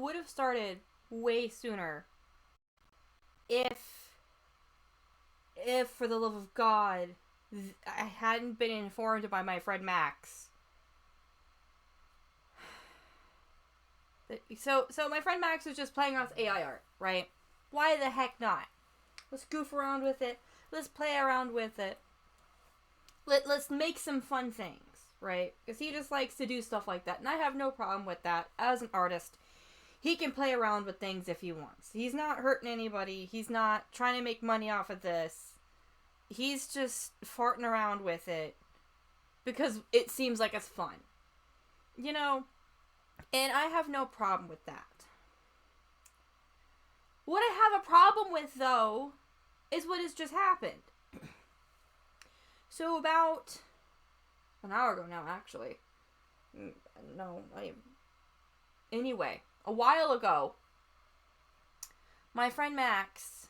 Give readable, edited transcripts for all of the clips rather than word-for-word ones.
would have started way sooner if for the love of God, I hadn't been informed by my friend Max. So my friend Max was just playing around with AI art, right? Why the heck not? Let's goof around with it. Let's play around with it. Let's make some fun things, right? Because he just likes to do stuff like that, and I have no problem with that. As an artist, he can play around with things if he wants. He's not hurting anybody. He's not trying to make money off of this. He's just farting around with it because it seems like it's fun. You know? And I have no problem with that. What I have a problem with, though, is what has just happened. So about an hour ago now, actually. No, anyway, a while ago, my friend Max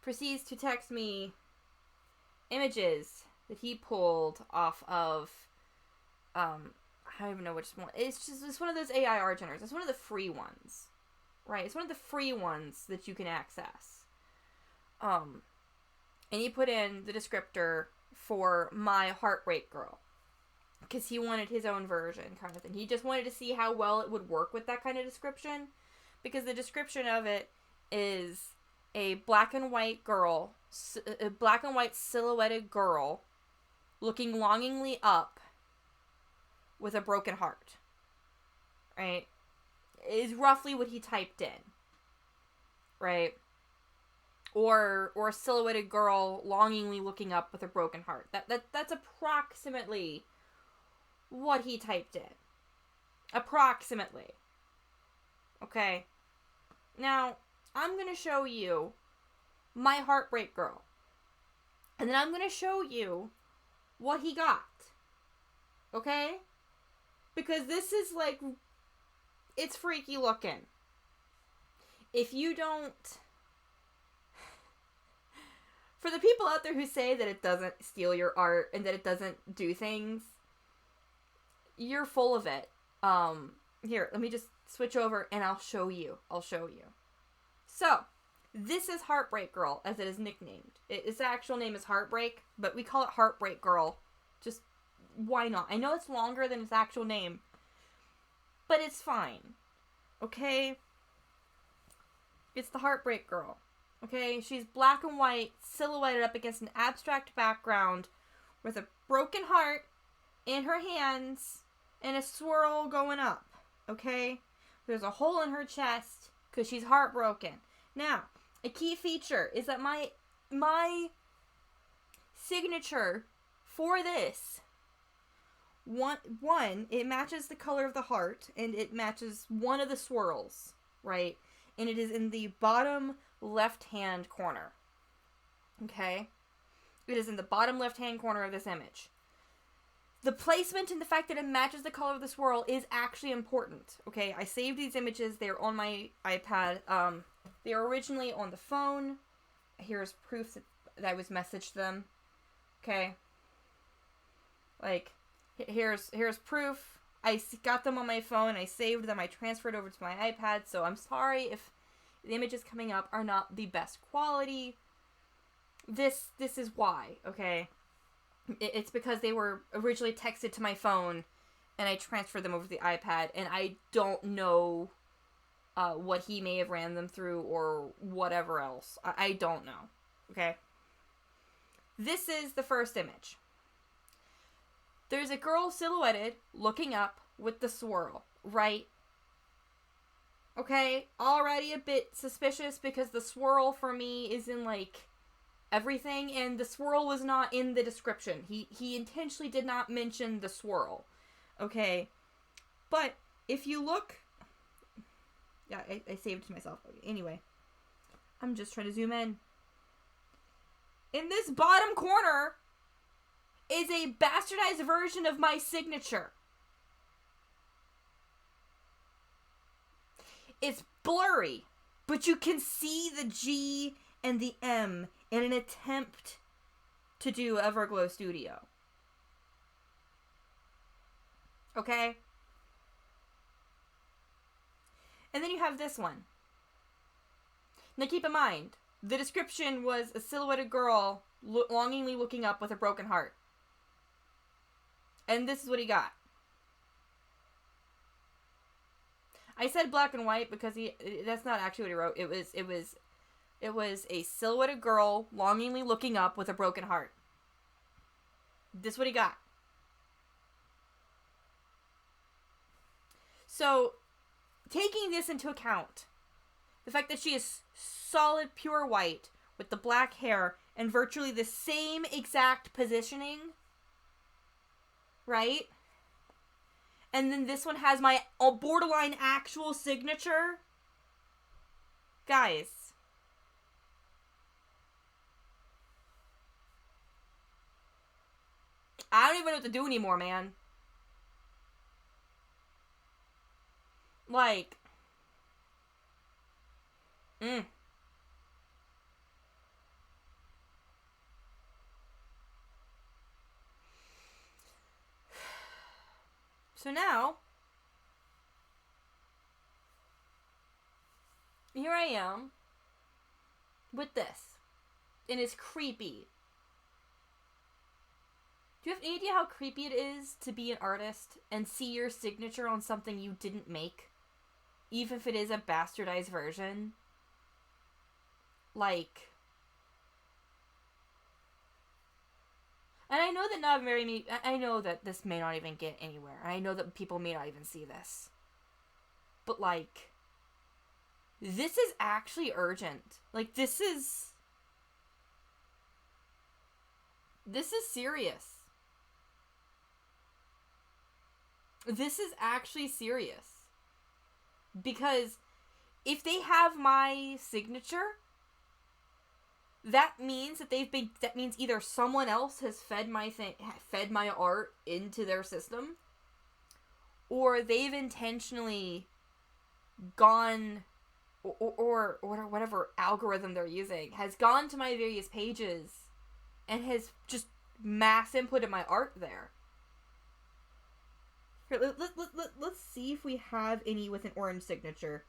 proceeds to text me images that he pulled off of, I don't even know which one. It's one of those AI art generators. It's one of the free ones, right? It's one of the free ones that you can access. And he put in the descriptor for My Heartbreak Girl, because he wanted his own version, kind of thing. He just wanted to see how well it would work with that kind of description, because the description of it is a black and white girl, a black and white silhouetted girl, looking longingly up with a broken heart. Right? Is roughly what he typed in. Right? Or a silhouetted girl longingly looking up with a broken heart. That's approximately what he typed in. Approximately. Okay? Now, I'm going to show you My Heartbreak Girl. And then I'm going to show you what he got. Okay? Because this is like, it's freaky looking. If you don't... For the people out there who say that it doesn't steal your art and that it doesn't do things, you're full of it. Here, let me just switch over and I'll show you. So, this is Heartbreak Girl, as it is nicknamed. Its actual name is Heartbreak, but we call it Heartbreak Girl. Just, why not? I know it's longer than its actual name, but it's fine. Okay? It's the Heartbreak Girl. Okay, she's black and white, silhouetted up against an abstract background with a broken heart in her hands and a swirl going up. Okay? There's a hole in her chest because she's heartbroken. Now, a key feature is that my signature for this, one, it matches the color of the heart and it matches one of the swirls, right? And it is in the bottom left-hand corner. Okay? It is in the bottom left-hand corner of this image. The placement and the fact that it matches the color of the swirl is actually important. Okay? I saved these images. They're on my iPad. They were originally on the phone. Here's proof that I was messaged them. Okay? Like, here's proof. I got them on my phone. I saved them. I transferred over to my iPad. So I'm sorry if the images coming up are not the best quality. This is why, okay? It's because they were originally texted to my phone, and I transferred them over to the iPad, and I don't know what he may have ran them through or whatever else. I don't know, okay? This is the first image. There's a girl silhouetted, looking up with the swirl, right? Okay, already a bit suspicious because the swirl for me is in, like, everything, and the swirl was not in the description. He intentionally did not mention the swirl, okay? But if you look... Yeah, I saved it to myself. Anyway, I'm just trying to zoom in. In this bottom corner is a bastardized version of my signature. It's blurry, but you can see the G and the M in an attempt to do Everglow Studio. Okay? And then you have this one. Now keep in mind, the description was a silhouetted girl longingly looking up with a broken heart. And this is what he got. I said black and white because that's not actually what he wrote. It was a silhouetted girl longingly looking up with a broken heart. This is what he got. So, taking this into account, the fact that she is solid pure white with the black hair and virtually the same exact positioning, right? And then this one has my borderline actual signature. Guys. I don't even know what to do anymore, man. Like. So now, here I am with this. And it's creepy. Do you have any idea how creepy it is to be an artist and see your signature on something you didn't make? Even if it is a bastardized version? Like... And I know that not very many... I know that this may not even get anywhere. I know that people may not even see this. But, like... This is actually urgent. Like, this is... This is serious. This is actually serious. Because if they have my signature... That means that that means either someone else has fed my art into their system, or they've intentionally gone, or whatever algorithm they're using has gone to my various pages and has just mass inputted my art there. Here, let's see if we have any with an orange signature.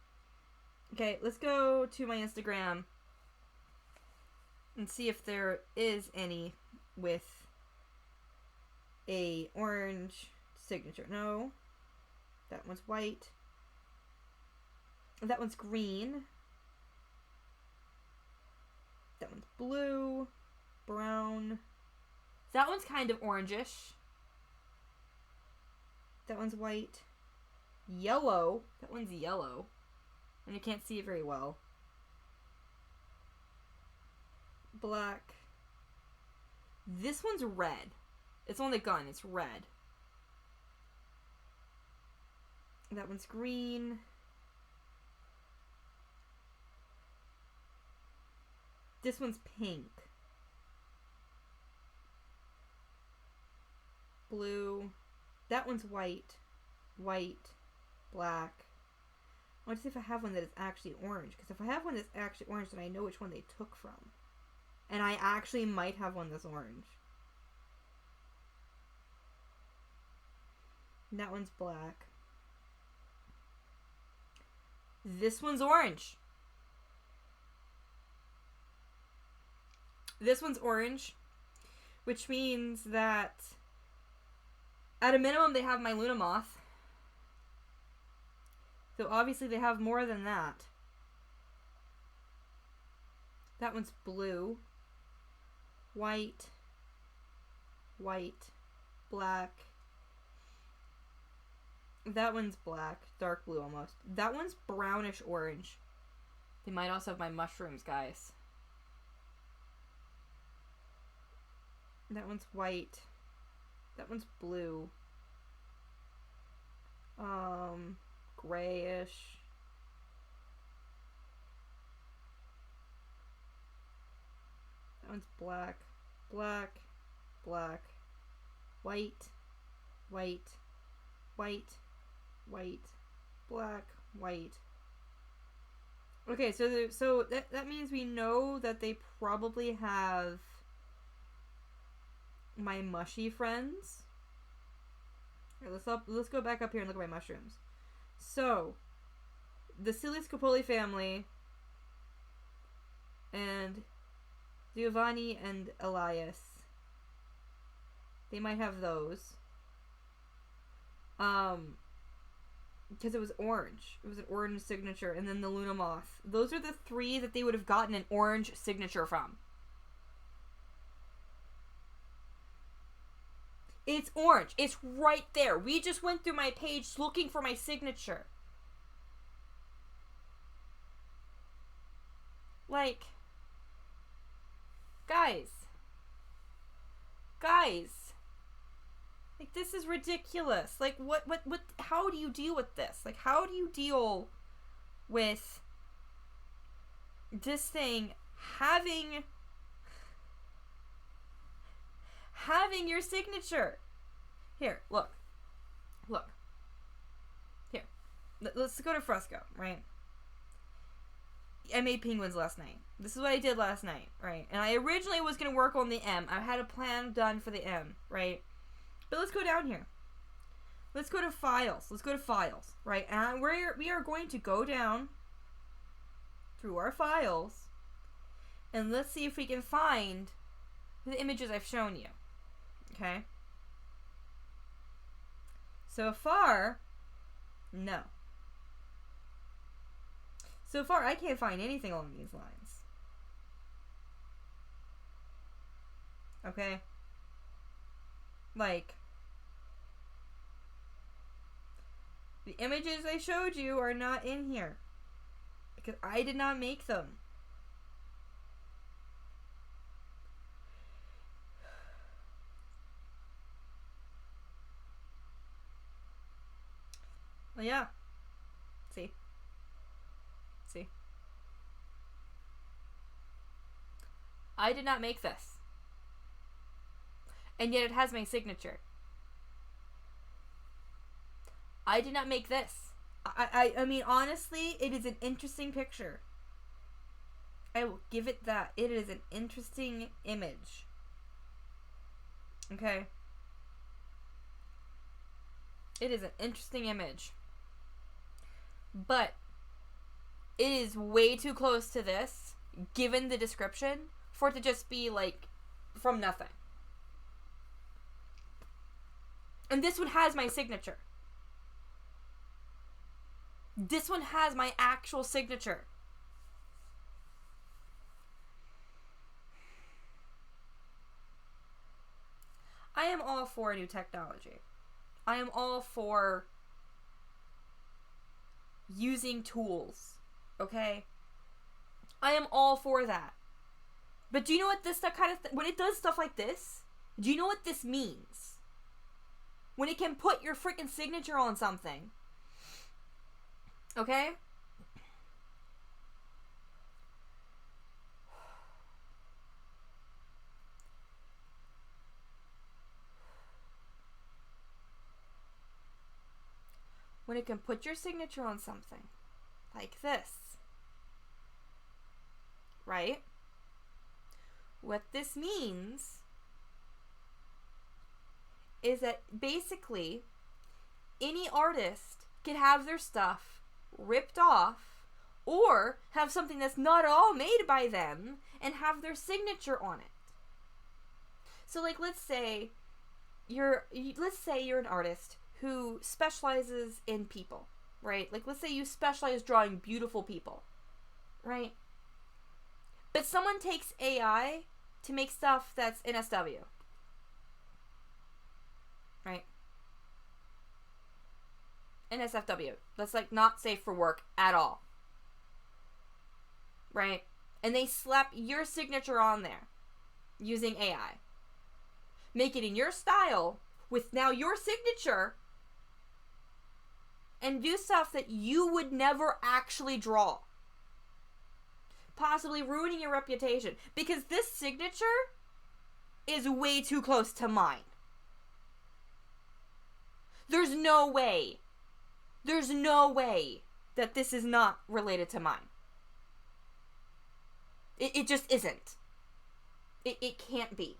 Okay, let's go to my Instagram and see if there is any with a orange signature. No. That one's white. That one's green. That one's blue. Brown. That one's kind of orangish. That one's white. Yellow. That one's yellow. And you can't see it very well. Black. This one's red. It's on the gun. It's red. That one's green. This one's pink. Blue. That one's white. White. Black. I want to see if I have one that is actually orange. Because if I have one that's actually orange, then I know which one they took from. And I actually might have one that's orange. And that one's black. This one's orange. This one's orange. Which means that at a minimum they have my Luna Moth. So obviously they have more than that. That one's blue. White. White. Black. That one's black. Dark blue almost. That one's brownish orange. They might also have my mushrooms, guys. That one's white. That one's blue. Grayish. That one's black. Black. Black. White. White. White. White. Black. White. Okay, so that means we know that they probably have my mushy friends. Here, let's go back up here and look at my mushrooms. So, the Silly Scopoli family and Giovanni and Elias. They might have those. Because it was orange. It was an orange signature. And then the Luna Moth. Those are the 3 that they would have gotten an orange signature from. It's orange. It's right there. We just went through my page looking for my signature. Like, guys, like, this is ridiculous. Like, what, how do you deal with this? Like, how do you deal with this thing having your signature? Here, look. Here, let's go to Fresco, right? I made penguins last night. This is what I did last night, right? And I originally was going to work on the M. I had a plan done for the M, right? But let's go down here. Let's go to files. Right? And we are going to go down through our files and let's see if we can find the images I've shown you. Okay? So far, no. So far, I can't find anything along these lines. Okay? Like, the images I showed you are not in here. Because I did not make them. Well, yeah. See? I did not make this. And yet it has my signature. I did not make this. I mean, honestly, it is an interesting picture. I will give it that. It is an interesting image. Okay? It is an interesting image. But it is way too close to this, given the description, for it to just be, like, from nothing. And this one has my signature. This one has my actual signature. I am all for new technology. I am all for using tools. Okay? I am all for that. But do you know what this kind of when it does stuff like this? Do you know what this means? When it can put your freaking signature on something. Okay? When it can put your signature on something. Like this. Right? What this means is that basically any artist can have their stuff ripped off or have something that's not at all made by them and have their signature on it. So, like, let's say you're an artist who specializes in people, right? Like, let's say you specialize drawing beautiful people, right? But someone takes AI to make stuff that's NSW, right? NSFW. That's, like, not safe for work at all, right? And they slap your signature on there using AI. Make it in your style with now your signature and do stuff that you would never actually draw. Possibly ruining your reputation. Because this signature is way too close to mine. There's no way that this is not related to mine. It just isn't. It can't be.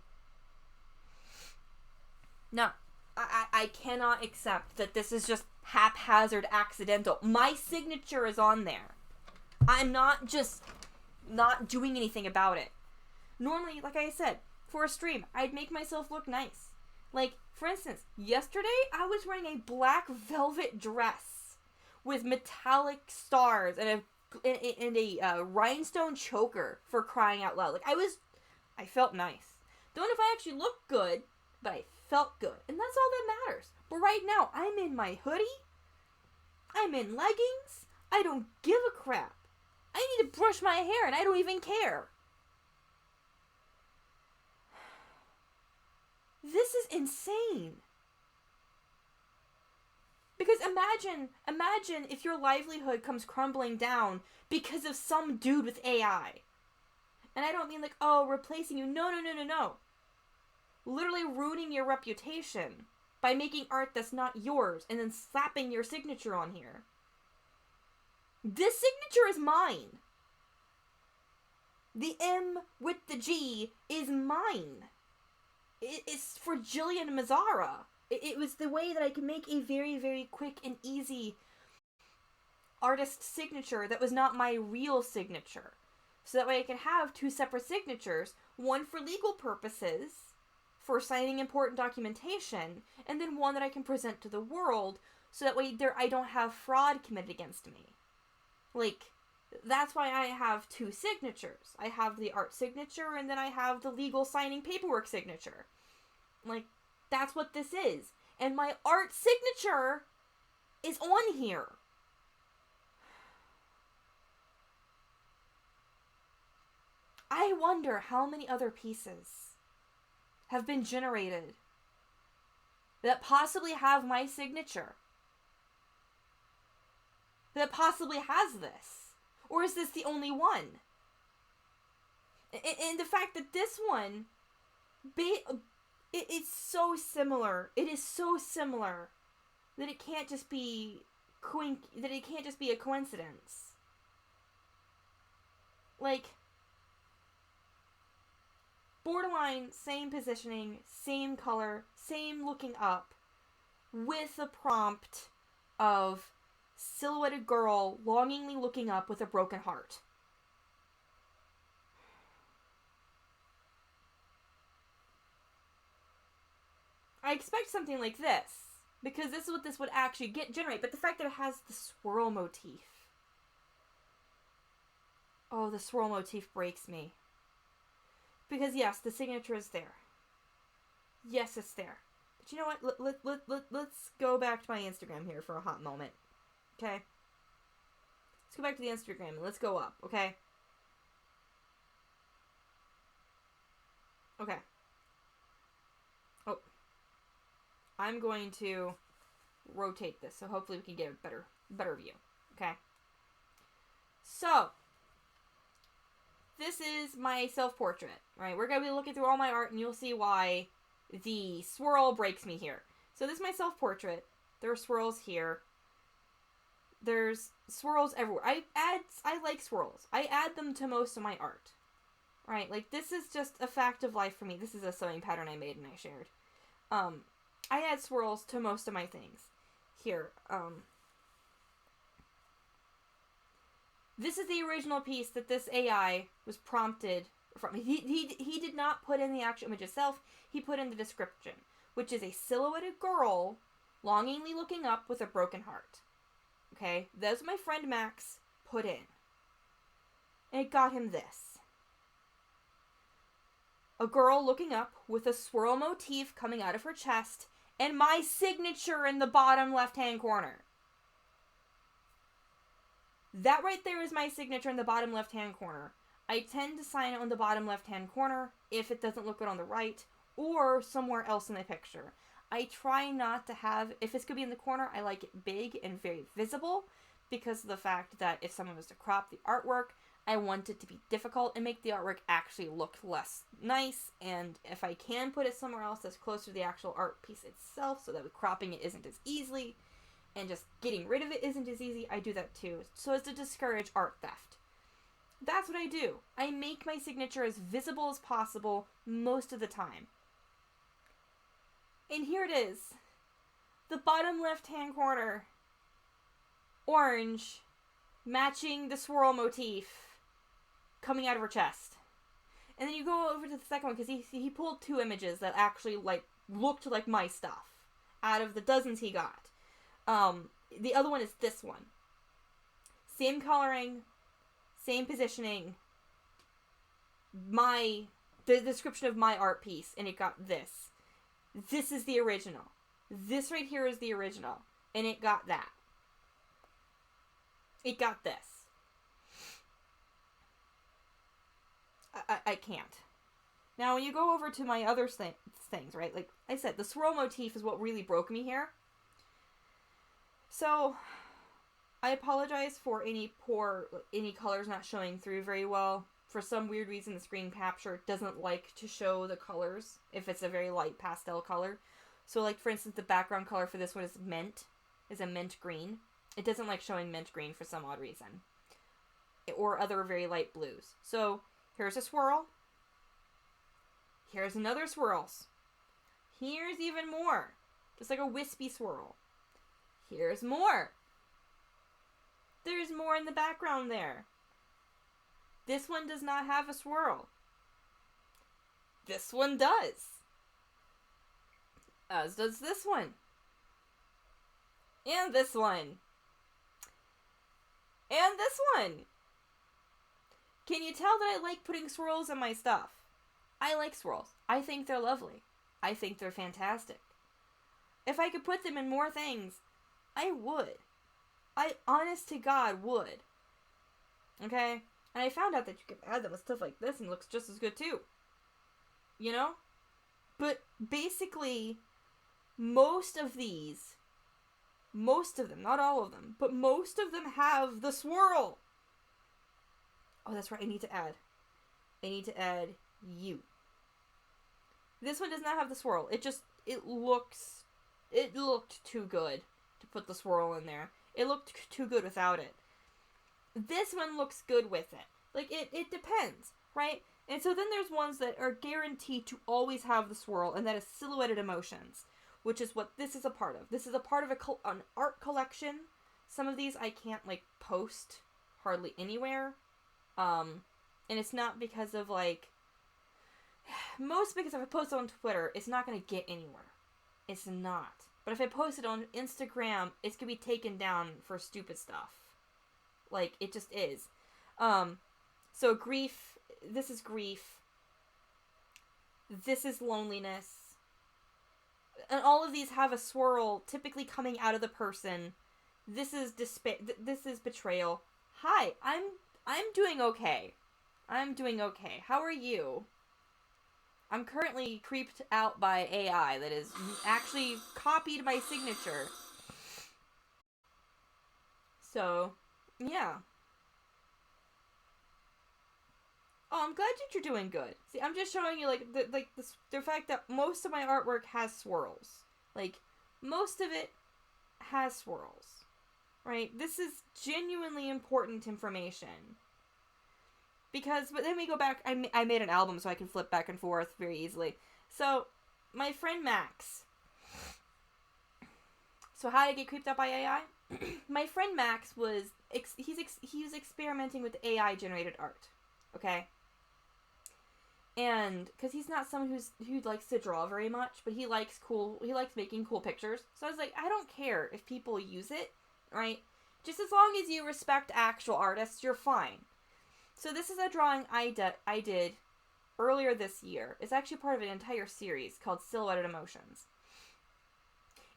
No. I cannot accept that this is just haphazard, accidental. My signature is on there. I'm not just not doing anything about it. Normally, like I said, for a stream, I'd make myself look nice. Like, for instance, yesterday I was wearing a black velvet dress with metallic stars and a rhinestone choker, for crying out loud. Like, I felt nice. Don't know if I actually looked good, but I felt good. And that's all that matters. But right now, I'm in my hoodie. I'm in leggings. I don't give a crap. I need to brush my hair and I don't even care. This is insane. Because imagine if your livelihood comes crumbling down because of some dude with AI. And I don't mean like, oh, replacing you. No. Literally ruining your reputation by making art that's not yours and then slapping your signature on here. This signature is mine. The M with the G is mine. It's for Jillian Mazzara. It was the way that I could make a very, very quick and easy artist signature that was not my real signature. So that way I could have two separate signatures, one for legal purposes, for signing important documentation, and then one that I can present to the world, so that way I don't have fraud committed against me. Like, that's why I have two signatures. I have the art signature, and then I have the legal signing paperwork signature. Like, that's what this is. And my art signature is on here. I wonder how many other pieces have been generated that possibly have my signature. That possibly has this. Or is this the only one? And the fact that this one, it's so similar. It is so similar that it can't just be a coincidence. Like, borderline same positioning, same color, same looking up, with a prompt of silhouetted girl longingly looking up with a broken heart. I expect something like this, because this is what this would actually generate, but the fact that it has the swirl motif. Oh, the swirl motif breaks me. Because yes, the signature is there. Yes, it's there. But you know what? Let's go back to my Instagram here for a hot moment. Okay? Let's go back to the Instagram and let's go up, okay? Okay. Oh. I'm going to rotate this, so hopefully we can get a better view. Okay? So, this is my self-portrait, right? We're going to be looking through all my art, and you'll see why the swirl breaks me here. So this is my self-portrait. There are swirls here. There's swirls everywhere. I like swirls. I add them to most of my art. Right? Like, this is just a fact of life for me. This is a sewing pattern I made and I shared. I add swirls to most of my things. Here, this is the original piece that this AI was prompted from. He did not put in the actual image itself. He put in the description, which is a silhouetted girl longingly looking up with a broken heart. Okay? That's what my friend Max put in. And it got him this. A girl looking up with a swirl motif coming out of her chest and my signature in the bottom left-hand corner. That right there is my signature in the bottom left-hand corner. I tend to sign it on the bottom left-hand corner if it doesn't look good on the right or somewhere else in the picture. I try not to have, if it's going to be in the corner, I like it big and very visible because of the fact that if someone was to crop the artwork, I want it to be difficult and make the artwork actually look less nice. And if I can put it somewhere else that's closer to the actual art piece itself so that cropping it isn't as easily and just getting rid of it isn't as easy, I do that too, so as to discourage art theft. That's what I do. I make my signature as visible as possible most of the time. And here it is. The bottom left-hand corner orange, matching the swirl motif coming out of her chest. And then you go over to the second one, because he pulled 2 images that actually, like, looked like my stuff out of the dozens he got. The other one is this one. Same coloring, same positioning, the description of my art piece, and it got this. This is the original. This right here is the original, and it got that. It got this. I can't. Now, when you go over to my other things, right? Like I said, the swirl motif is what really broke me here. So, I apologize for any colors not showing through very well. For some weird reason, the screen capture doesn't like to show the colors if it's a very light pastel color. So, like, for instance, the background color for this one is a mint green. It doesn't like showing mint green for some odd reason. Or other very light blues. So, here's a swirl. Here's another swirls. Here's even more. Just like a wispy swirl. Here's more. There's more in the background there. This one does not have a swirl. This one does. As does this one. And this one. And this one. Can you tell that I like putting swirls in my stuff? I like swirls. I think they're lovely. I think they're fantastic. If I could put them in more things, I would. I, honest to God, would. Okay? And I found out that you can add them with stuff like this and it looks just as good too. You know? But basically, most of them, not all of them, but most of them have the swirl. Oh, that's right, I need to add you. This one does not have the swirl. It looked too good to put the swirl in there. It looked too good without it. This one looks good with it. Like, it depends, right? And so then there's ones that are guaranteed to always have the swirl, and that is Silhouetted Emotions, which is what this is a part of. This is a part of an art collection. Some of these I can't, like, post hardly anywhere. And it's not because of, like, because if I post it on Twitter, it's not going to get anywhere. It's not. But if I post it on Instagram, it's going to be taken down for stupid stuff. Like, it just is. So grief, this is grief. This is loneliness. And all of these have a swirl typically coming out of the person. This is despair. This is betrayal. Hi, I'm doing okay. I'm doing okay. How are you? I'm currently creeped out by AI that has actually copied my signature. So, yeah. Oh, I'm glad that you're doing good. See, I'm just showing you, like, the fact that most of my artwork has swirls. Like, most of it has swirls. Right? This is genuinely important information. Because, but then we go back, I made an album so I can flip back and forth very easily. So, my friend Max. So how did I get creeped out by AI? My friend Max was, he was experimenting with AI generated art. Okay? And, because he's not someone who likes to draw very much, but he likes making cool pictures. So I was like, I don't care if people use it, right? Just as long as you respect actual artists, you're fine. So this is a drawing I did earlier this year. It's actually part of an entire series called Silhouetted Emotions.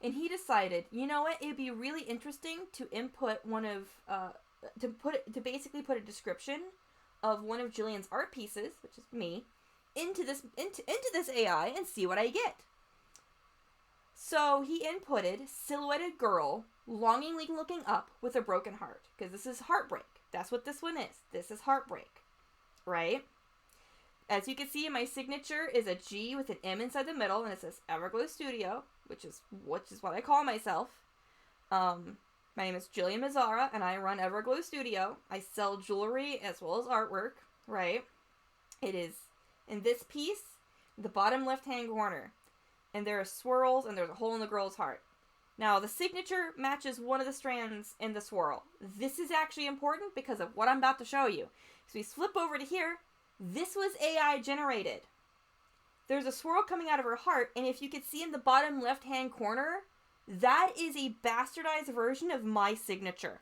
And he decided, you know what, it'd be really interesting to input one of, to basically put a description of one of Jillian's art pieces, which is me, into this AI and see what I get. So he inputted silhouetted girl, longingly looking up with a broken heart. Because this is heartbreak. That's what this one is. This is heartbreak. Right? As you can see, my signature is a G with an M inside the middle, and it says Everglow Studio, which is what I call myself. My name is Jillian Mazzara, and I run Everglow Studio. I sell jewelry as well as artwork, right? It is in this piece, the bottom left-hand corner, and there are swirls, and there's a hole in the girl's heart. Now, the signature matches one of the strands in the swirl. This is actually important because of what I'm about to show you. So we flip over to here. This was AI generated. There's a swirl coming out of her heart, and if you could see in the bottom left-hand corner, that is a bastardized version of my signature.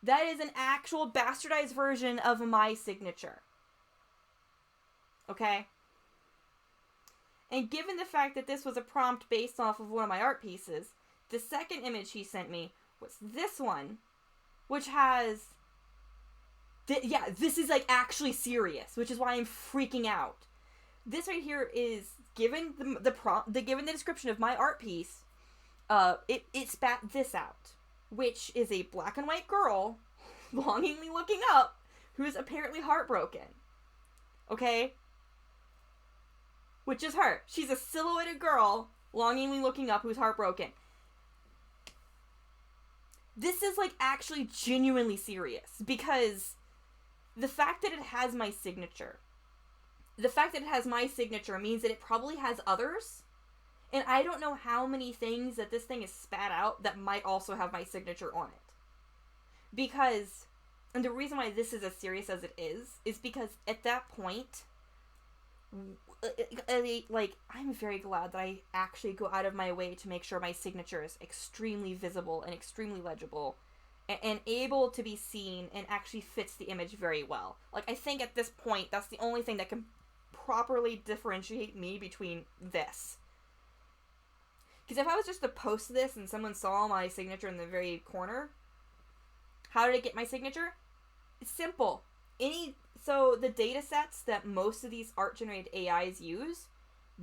That is an actual bastardized version of my signature. Okay? And given the fact that this was a prompt based off of one of my art pieces, the second image he sent me was this one, which has... this is like actually serious, which is why I'm freaking out. This right here is, given the prompt, given the description of my art piece, it spat this out, which is a black and white girl longingly looking up who's apparently heartbroken. Okay? Which is her. She's a silhouetted girl longingly looking up who's heartbroken. This is like actually genuinely serious because the fact that it has my signature, means that it probably has others. And I don't know how many things that this thing is spat out that might also have my signature on it. Because, and the reason why this is as serious as it is because at that point, like, I'm very glad that I actually go out of my way to make sure my signature is extremely visible and extremely legible and able to be seen and actually fits the image very well. Like, I think at this point, that's the only thing that can properly differentiate me between this. Because if I was just to post this and someone saw my signature in the very corner, how did it get my signature? It's simple. So the data sets that most of these art-generated AIs use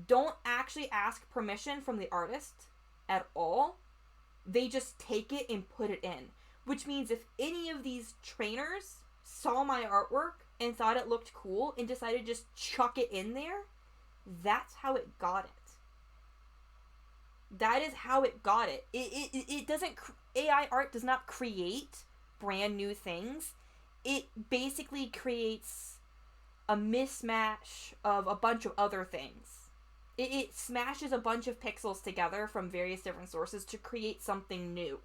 don't actually ask permission from the artist at all. They just take it and put it in. Which means if any of these trainers saw my artwork and thought it looked cool and decided to just chuck it in there, that's how it got it. That is how it got it. It doesn't... AI art does not create brand new things. It basically creates a mismatch of a bunch of other things. It smashes a bunch of pixels together from various different sources to create something new.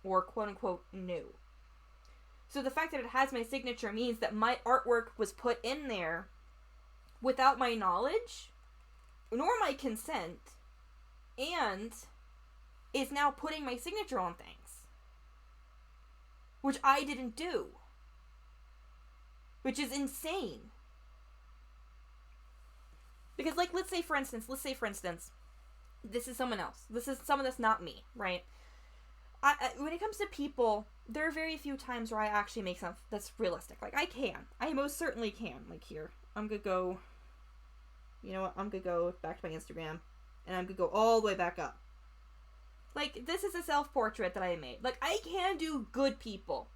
Or quote-unquote new. So the fact that it has my signature means that my artwork was put in there without my knowledge, nor my consent, and is now putting my signature on things. Which I didn't do. Which is insane. Because, like, let's say for instance, this is someone else. This is someone that's not me, right? When it comes to people, there are very few times where I actually make something that's realistic. Like, I most certainly can. Like, here, I'm gonna go, you know what, I'm gonna go back to my Instagram, and I'm gonna go all the way back up. Like, this is a self-portrait that I made. Like, I can do good people.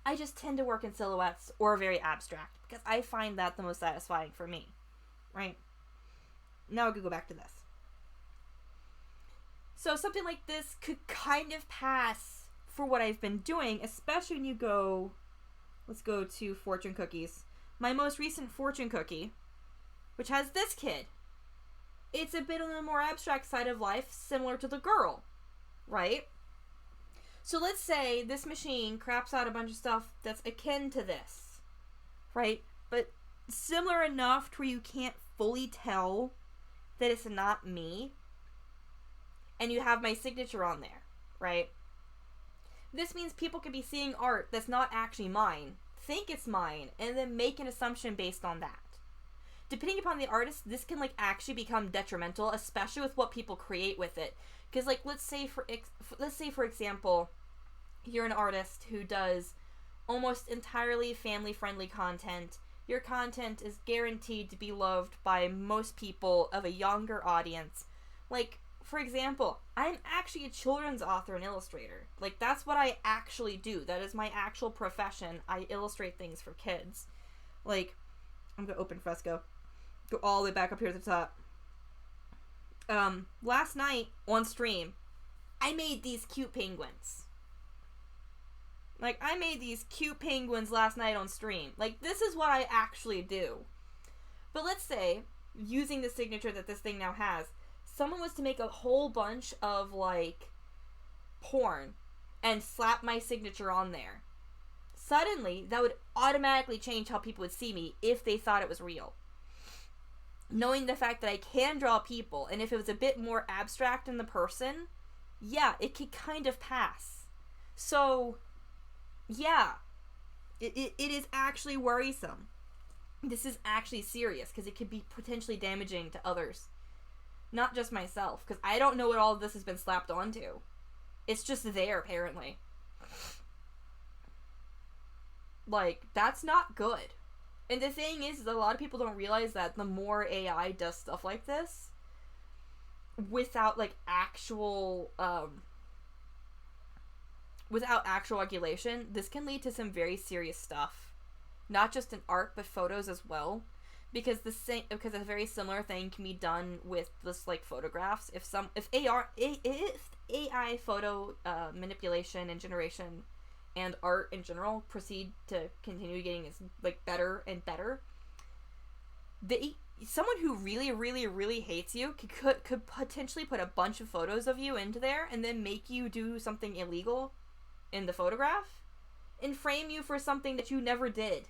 I just tend to work in silhouettes or very abstract, because I find that the most satisfying for me, right? Now I could go back to this. So something like this could kind of pass for what I've been doing, especially when you go, let's go to fortune cookies. My most recent fortune cookie, which has this kid. It's a bit on the more abstract side of life, similar to the girl, right? So let's say this machine craps out a bunch of stuff that's akin to this, right? But similar enough to where you can't fully tell that it's not me. And you have my signature on there, right? This means people could be seeing art that's not actually mine, think it's mine, and then make an assumption based on that. Depending upon the artist, this can, like, actually become detrimental, especially with what people create with it. Because, like, let's say for example, you're an artist who does almost entirely family-friendly content. Your content is guaranteed to be loved by most people of a younger audience. Like, for example, I'm actually a children's author and illustrator. Like, that's what I actually do. That is my actual profession. I illustrate things for kids. Like, I'm gonna open Fresco. Go all the way back up here at the top. Last night on stream, I made these cute penguins. Like, I made these cute penguins last night on stream. Like, this is what I actually do. But let's say, using the signature that this thing now has, someone was to make a whole bunch of, like, porn and slap my signature on there, suddenly that would automatically change how people would see me if they thought it was real. Knowing the fact that I can draw people, and if it was a bit more abstract in the person, yeah, it could kind of pass. So, yeah, it is actually worrisome. This is actually serious, because it could be potentially damaging to others. Not just myself, because I don't know what all of this has been slapped onto. It's just there, apparently. Like, that's not good. And the thing is that a lot of people don't realize that the more AI does stuff like this, without, like, actual regulation, this can lead to some very serious stuff. Not just in art, but photos as well. Because a very similar thing can be done with this, like, photographs. If AI photo manipulation and generation and art in general proceed to continue getting like better and better, someone who really, really, really hates you could potentially put a bunch of photos of you into there and then make you do something illegal in the photograph and frame you for something that you never did.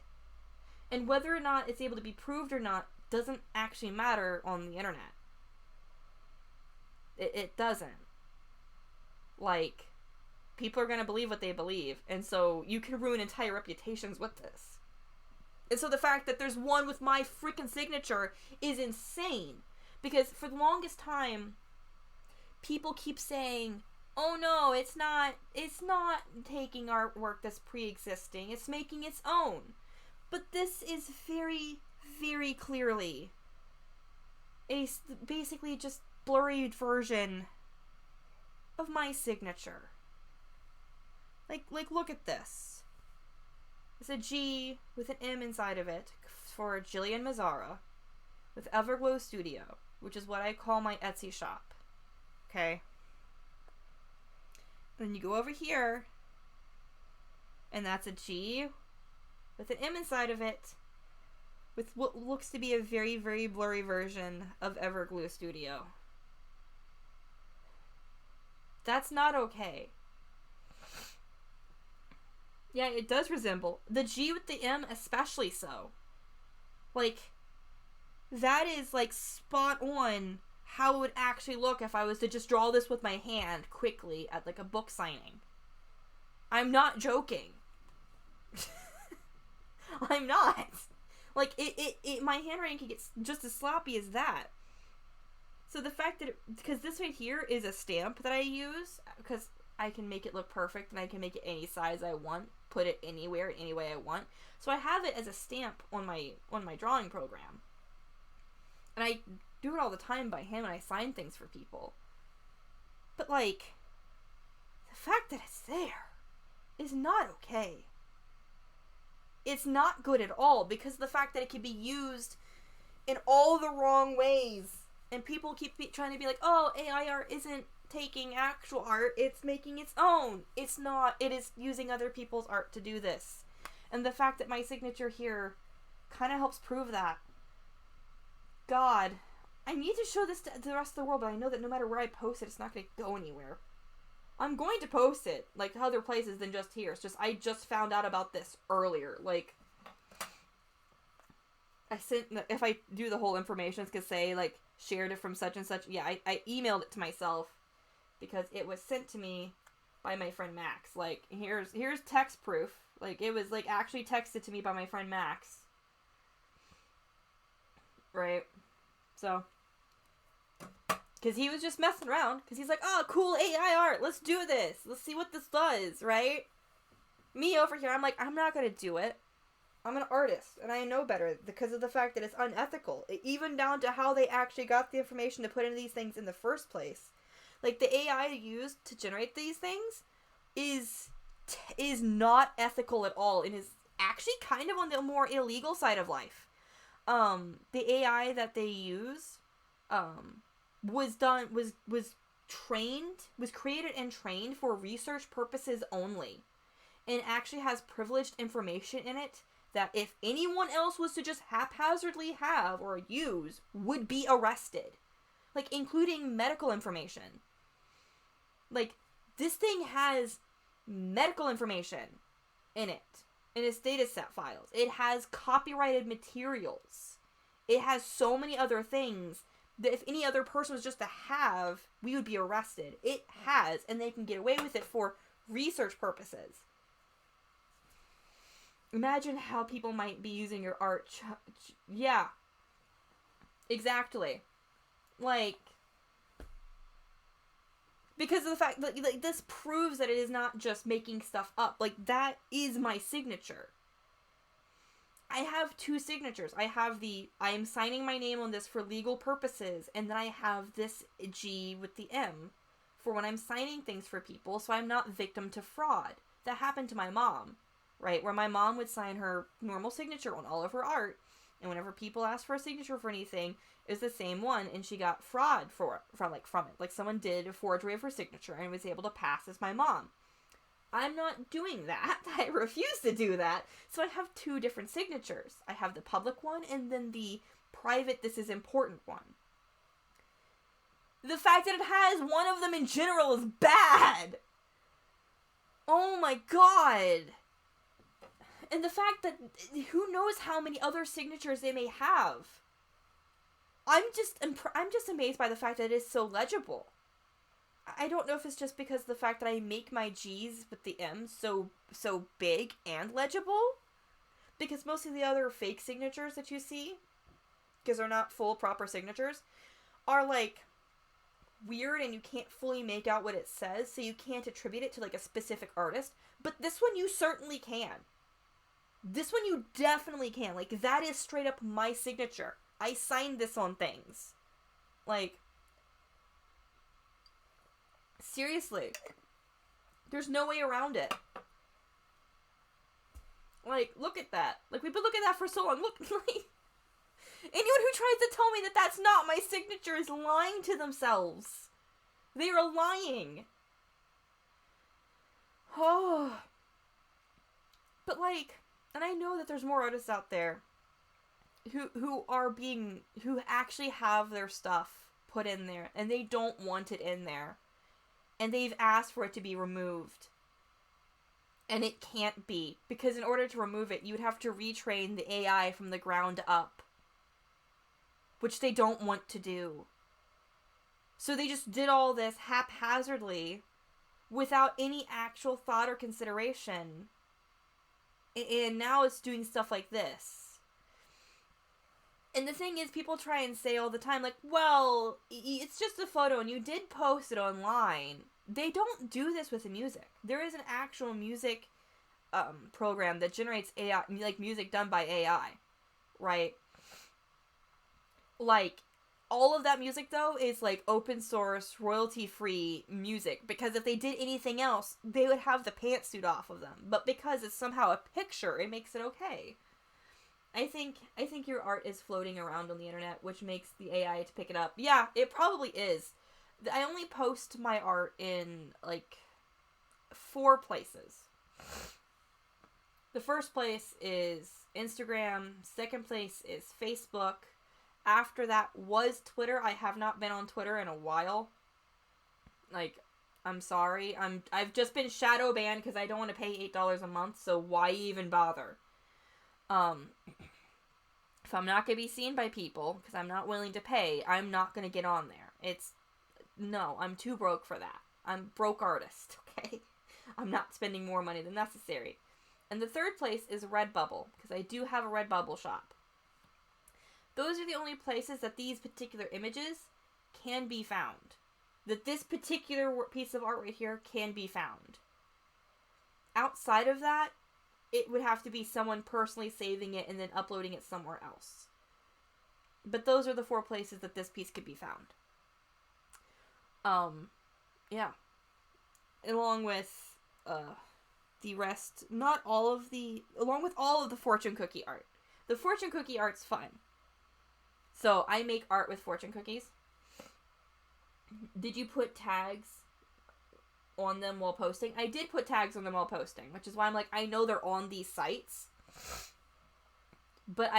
And whether or not it's able to be proved or not doesn't actually matter on the internet. It doesn't. Like, people are going to believe what they believe, and so you can ruin entire reputations with this. And so the fact that there's one with my freaking signature is insane. Because for the longest time, people keep saying, oh no, it's not taking artwork that's pre-existing, it's making its own. But this is very, very clearly a basically just blurry version of my signature. Like look at this. It's a G with an M inside of it for Jillian Mazzara with Everglow Studio, which is what I call my Etsy shop. Okay? Then you go over here, and that's a G with an M inside of it, with what looks to be a very, very blurry version of Everglow Studio. That's not okay. Yeah, it does resemble. The G with the M especially so. Like, that is, like, spot on how it would actually look if I was to just draw this with my hand quickly at, like, a book signing. I'm not joking. I'm not. Like, my handwriting can get just as sloppy as that. So the fact that because this right here is a stamp that I use, because I can make it look perfect and I can make it any size I want, put it anywhere, any way I want. So I have it as a stamp on my drawing program. And I do it all the time by hand when I sign things for people. But, like, the fact that it's there is not okay. It's not good at all, because of the fact that it can be used in all the wrong ways. And people keep trying to be like, oh, AI art isn't taking actual art, it's making its own. It's not. It is using other people's art to do this. And the fact that my signature here kind of helps prove that. God, I need to show this to the rest of the world, but I know that no matter where I post it, it's not going to go anywhere. I'm going to post it, like, to other places than just here. It's just, I just found out about this earlier. Like, if I do the whole information, it's going to say, like, shared it from such and such. Yeah, I emailed it to myself because it was sent to me by my friend Max. Like, here's text proof. Like, it was, like, actually texted to me by my friend Max. Right? So, because he was just messing around. Because he's like, oh, cool AI art. Let's do this. Let's see what this does, right? Me over here, I'm like, I'm not going to do it. I'm an artist, and I know better because of the fact that it's unethical. Even down to how they actually got the information to put into these things in the first place. Like, the AI used to generate these things is not ethical at all, and is actually kind of on the more illegal side of life. The AI that they use, was created and trained for research purposes only, and actually has privileged information in it that if anyone else was to just haphazardly have or use, would be arrested. like including medical information. Like, this thing has medical information in it, in its data set files. It has copyrighted materials. It has so many other things that if any other person was just to have, we would be arrested. It has, and they can get away with it for research purposes. Imagine how people might be using your art. Yeah. Exactly. Like, because of the fact that like, this proves that it is not just making stuff up. Like, that is my signature. I have 2 signatures. I have I am signing my name on this for legal purposes, and then I have this G with the M for when I'm signing things for people, so I'm not victim to fraud. That happened to my mom, right? Where my mom would sign her normal signature on all of her art, and whenever people asked for a signature for anything, it was the same one, and she got fraud from it. Like, someone did a forgery of her signature and was able to pass as my mom. I'm not doing that. I refuse to do that. So I have 2 different signatures. I have the public one and then the private, this is important one. The fact that it has one of them in general is bad. Oh my god. And the fact that who knows how many other signatures they may have. I'm just amazed by the fact that it is so legible. I don't know if it's just because of the fact that I make my G's with the M so big and legible. Because most of the other fake signatures that you see, because they're not full proper signatures, are like weird and you can't fully make out what it says, so you can't attribute it to like a specific artist. But this one you certainly can. This one you definitely can. Like, that is straight up my signature. I signed this on things. Like, seriously. There's no way around it. Like, look at that. Like, we've been looking at that for so long. Look, like, anyone who tries to tell me that that's not my signature is lying to themselves. They are lying. Oh. But, like, and I know that there's more artists out there who actually have their stuff put in there, and they don't want it in there. And they've asked for it to be removed. And it can't be. Because in order to remove it, you would have to retrain the AI from the ground up. Which they don't want to do. So they just did all this haphazardly without any actual thought or consideration. And now it's doing stuff like this. And the thing is, people try and say all the time, like, well, it's just a photo and you did post it online. They don't do this with the music. There is an actual music program that generates AI, like music done by AI, right? Like, all of that music, though, is like open source, royalty-free music. Because if they did anything else, they would have the pantsuit off of them. But because it's somehow a picture, it makes it okay. I think your art is floating around on the internet, which makes the AI to pick it up. Yeah, it probably is. I only post my art in, like, 4 places. The first place is Instagram. Second place is Facebook. After that was Twitter. I have not been on Twitter in a while. Like, I'm sorry. I've just been shadow banned because I don't want to pay $8 a month, so why even bother? If I'm not going to be seen by people, because I'm not willing to pay, I'm not going to get on there. No, I'm too broke for that. I'm a broke artist, okay? I'm not spending more money than necessary. And the third place is Redbubble, because I do have a Redbubble shop. Those are the only places that these particular images can be found. That this particular piece of art right here can be found. Outside of that, it would have to be someone personally saving it and then uploading it somewhere else. But those are the 4 places that this piece could be found. Yeah. Along with, the rest, along with all of the fortune cookie art. The fortune cookie art's fun. So, I make art with fortune cookies. Did you put tags on them while posting? I did put tags on them while posting, which is why I'm like, I know they're on these sites. But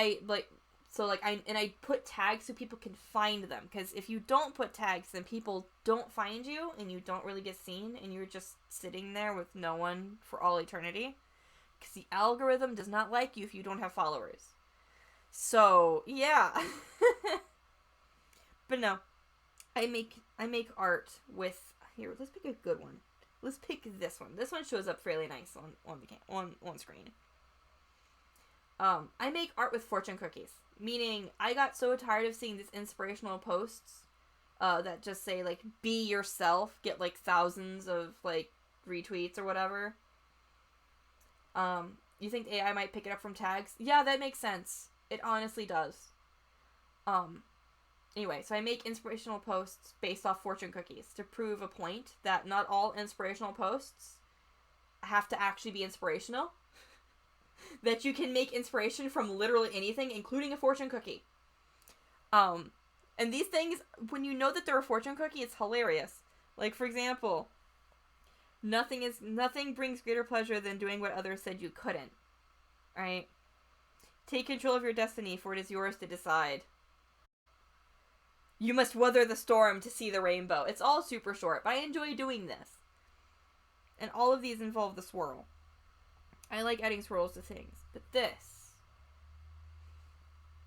So, like, I put tags so people can find them. Because if you don't put tags, then people don't find you, and you don't really get seen, and you're just sitting there with no one for all eternity. Because the algorithm does not like you if you don't have followers. So, yeah. But no. I make art with... Here, let's pick a good one. Let's pick this one. This one shows up fairly nice on screen. I make art with fortune cookies. Meaning, I got so tired of seeing these inspirational posts that just say, like, be yourself, get, like, thousands of, like, retweets or whatever. You think AI might pick it up from tags? Yeah, that makes sense. It honestly does. Anyway, so I make inspirational posts based off fortune cookies to prove a point that not all inspirational posts have to actually be inspirational. That you can make inspiration from literally anything, including a fortune cookie. And these things, when you know that they're a fortune cookie, it's hilarious. Like, for example, nothing brings greater pleasure than doing what others said you couldn't. Right? Take control of your destiny, for it is yours to decide. You must weather the storm to see the rainbow. It's all super short, but I enjoy doing this. And all of these involve the swirl. I like adding swirls to things, but this...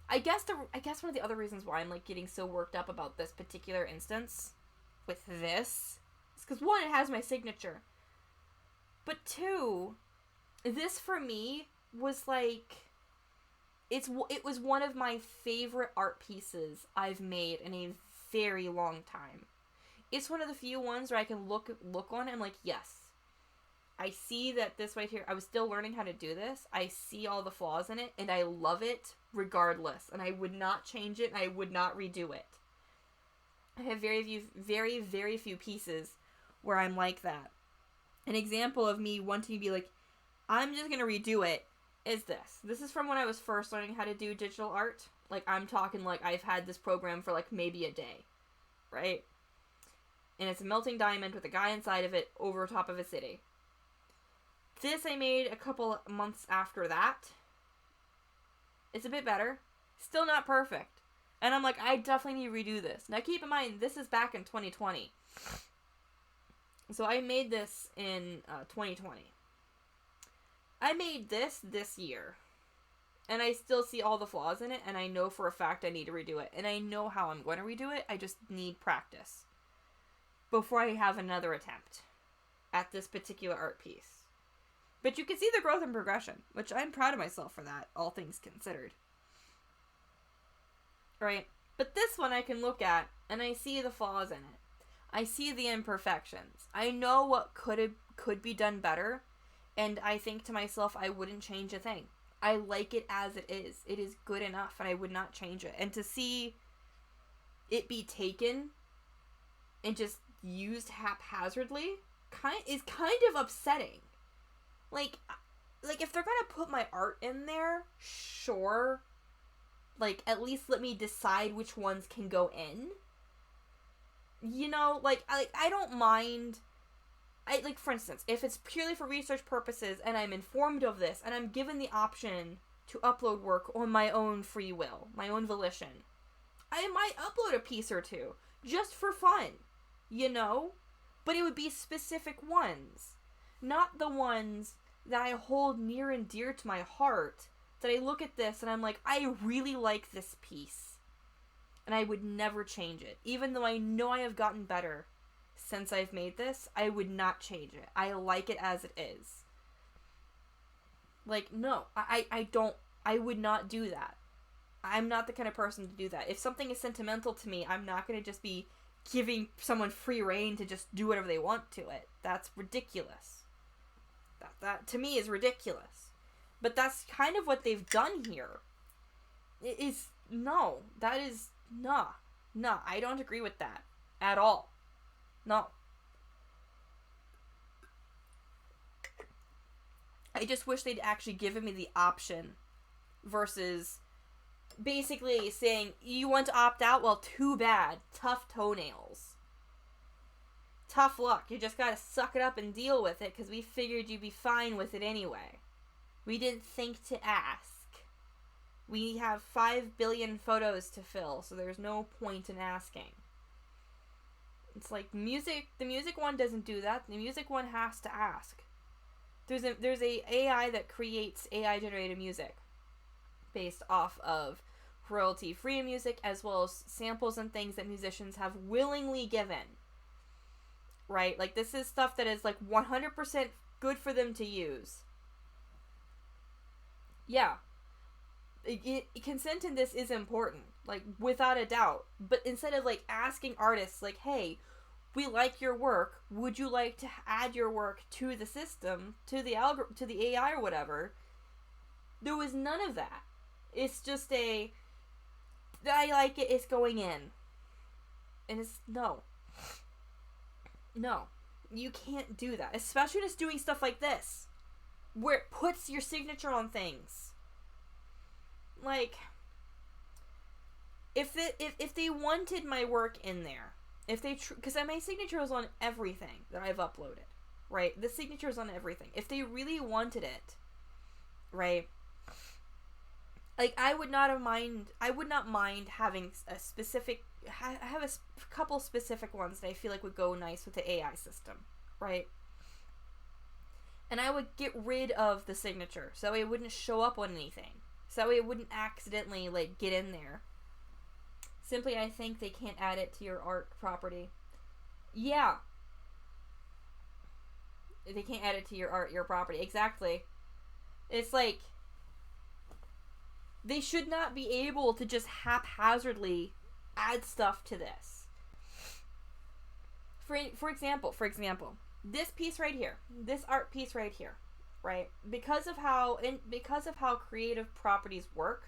I guess one of the other reasons why I'm, like, getting so worked up about this particular instance with this is because, one, it has my signature. But two, this for me was, like... It was one of my favorite art pieces I've made in a very long time. It's one of the few ones where I can look on it and I'm like, yes. I see that this right here, I was still learning how to do this. I see all the flaws in it, and I love it regardless. And I would not change it, and I would not redo it. I have very, very few pieces where I'm like that. An example of me wanting to be like, I'm just going to redo it, is this. This is from when I was first learning how to do digital art. Like, I'm talking like I've had this program for like maybe a day, right? And it's a melting diamond with a guy inside of it over top of a city. This I made a couple months after that. It's a bit better. Still not perfect. And I'm like, I definitely need to redo this. Now keep in mind, this is back in 2020. So I made this in 2020. I made this year. And I still see all the flaws in it, and I know for a fact I need to redo it. And I know how I'm going to redo it. I just need practice before I have another attempt at this particular art piece. But you can see the growth and progression, which I'm proud of myself for that, all things considered. Right? But this one I can look at, and I see the flaws in it. I see the imperfections. I know what could be done better, and I think to myself, I wouldn't change a thing. I like it as it is. It is good enough, and I would not change it. And to see it be taken and just used haphazardly is kind of upsetting. Like if they're gonna put my art in there, sure. Like, at least let me decide which ones can go in. You know, I don't mind. Like, for instance, if it's purely for research purposes and I'm informed of this and I'm given the option to upload work on my own free will, my own volition, I might upload a piece or two just for fun, you know? But it would be specific ones, not the ones that I hold near and dear to my heart, that I look at this and I'm like, I really like this piece. And I would never change it. Even though I know I have gotten better since I've made this, I would not change it. I like it as it is. Like, no, I would not do that. I'm not the kind of person to do that. If something is sentimental to me, I'm not going to just be giving someone free reign to just do whatever they want to it. That's ridiculous. That to me is ridiculous. But that's kind of what they've done here. It is, no, that is, nah, I don't agree with that at all. No. I just wish they'd actually given me the option versus basically saying, you want to opt out? Well, too bad. Tough toenails. Tough luck. You just gotta suck it up and deal with it because we figured you'd be fine with it anyway. We didn't think to ask. We have 5 billion photos to fill, so there's no point in asking. It's like music, the music one doesn't do that. The music one has to ask. There's a AI that creates AI generated music based off of royalty-free music, as well as samples and things that musicians have willingly given. Right? Like, this is stuff that is, like, 100% good for them to use. Yeah. Consent in this is important. Like, without a doubt. But instead of, like, asking artists, like, hey, we like your work, would you like to add your work to the system, to the to the AI or whatever, there was none of that. It's just I like it, it's going in. And it's, no. You can't do that. Especially when it's doing stuff like this, where it puts your signature on things. Like, if they wanted my work in there, if they, because my signature is on everything that I've uploaded, right? The signature is on everything. If they really wanted it, right? Like, I would not mind having a specific, have a couple specific ones that I feel like would go nice with the AI system, right? And I would get rid of the signature, so that way it wouldn't show up on anything. So that way it wouldn't accidentally, like, get in there. Simply, I think they can't add it to your art property. Yeah. They can't add it to your property. Exactly. It's like, they should not be able to just haphazardly add stuff to this. For example, this piece right here, this art piece right here, right? Because of how creative properties work,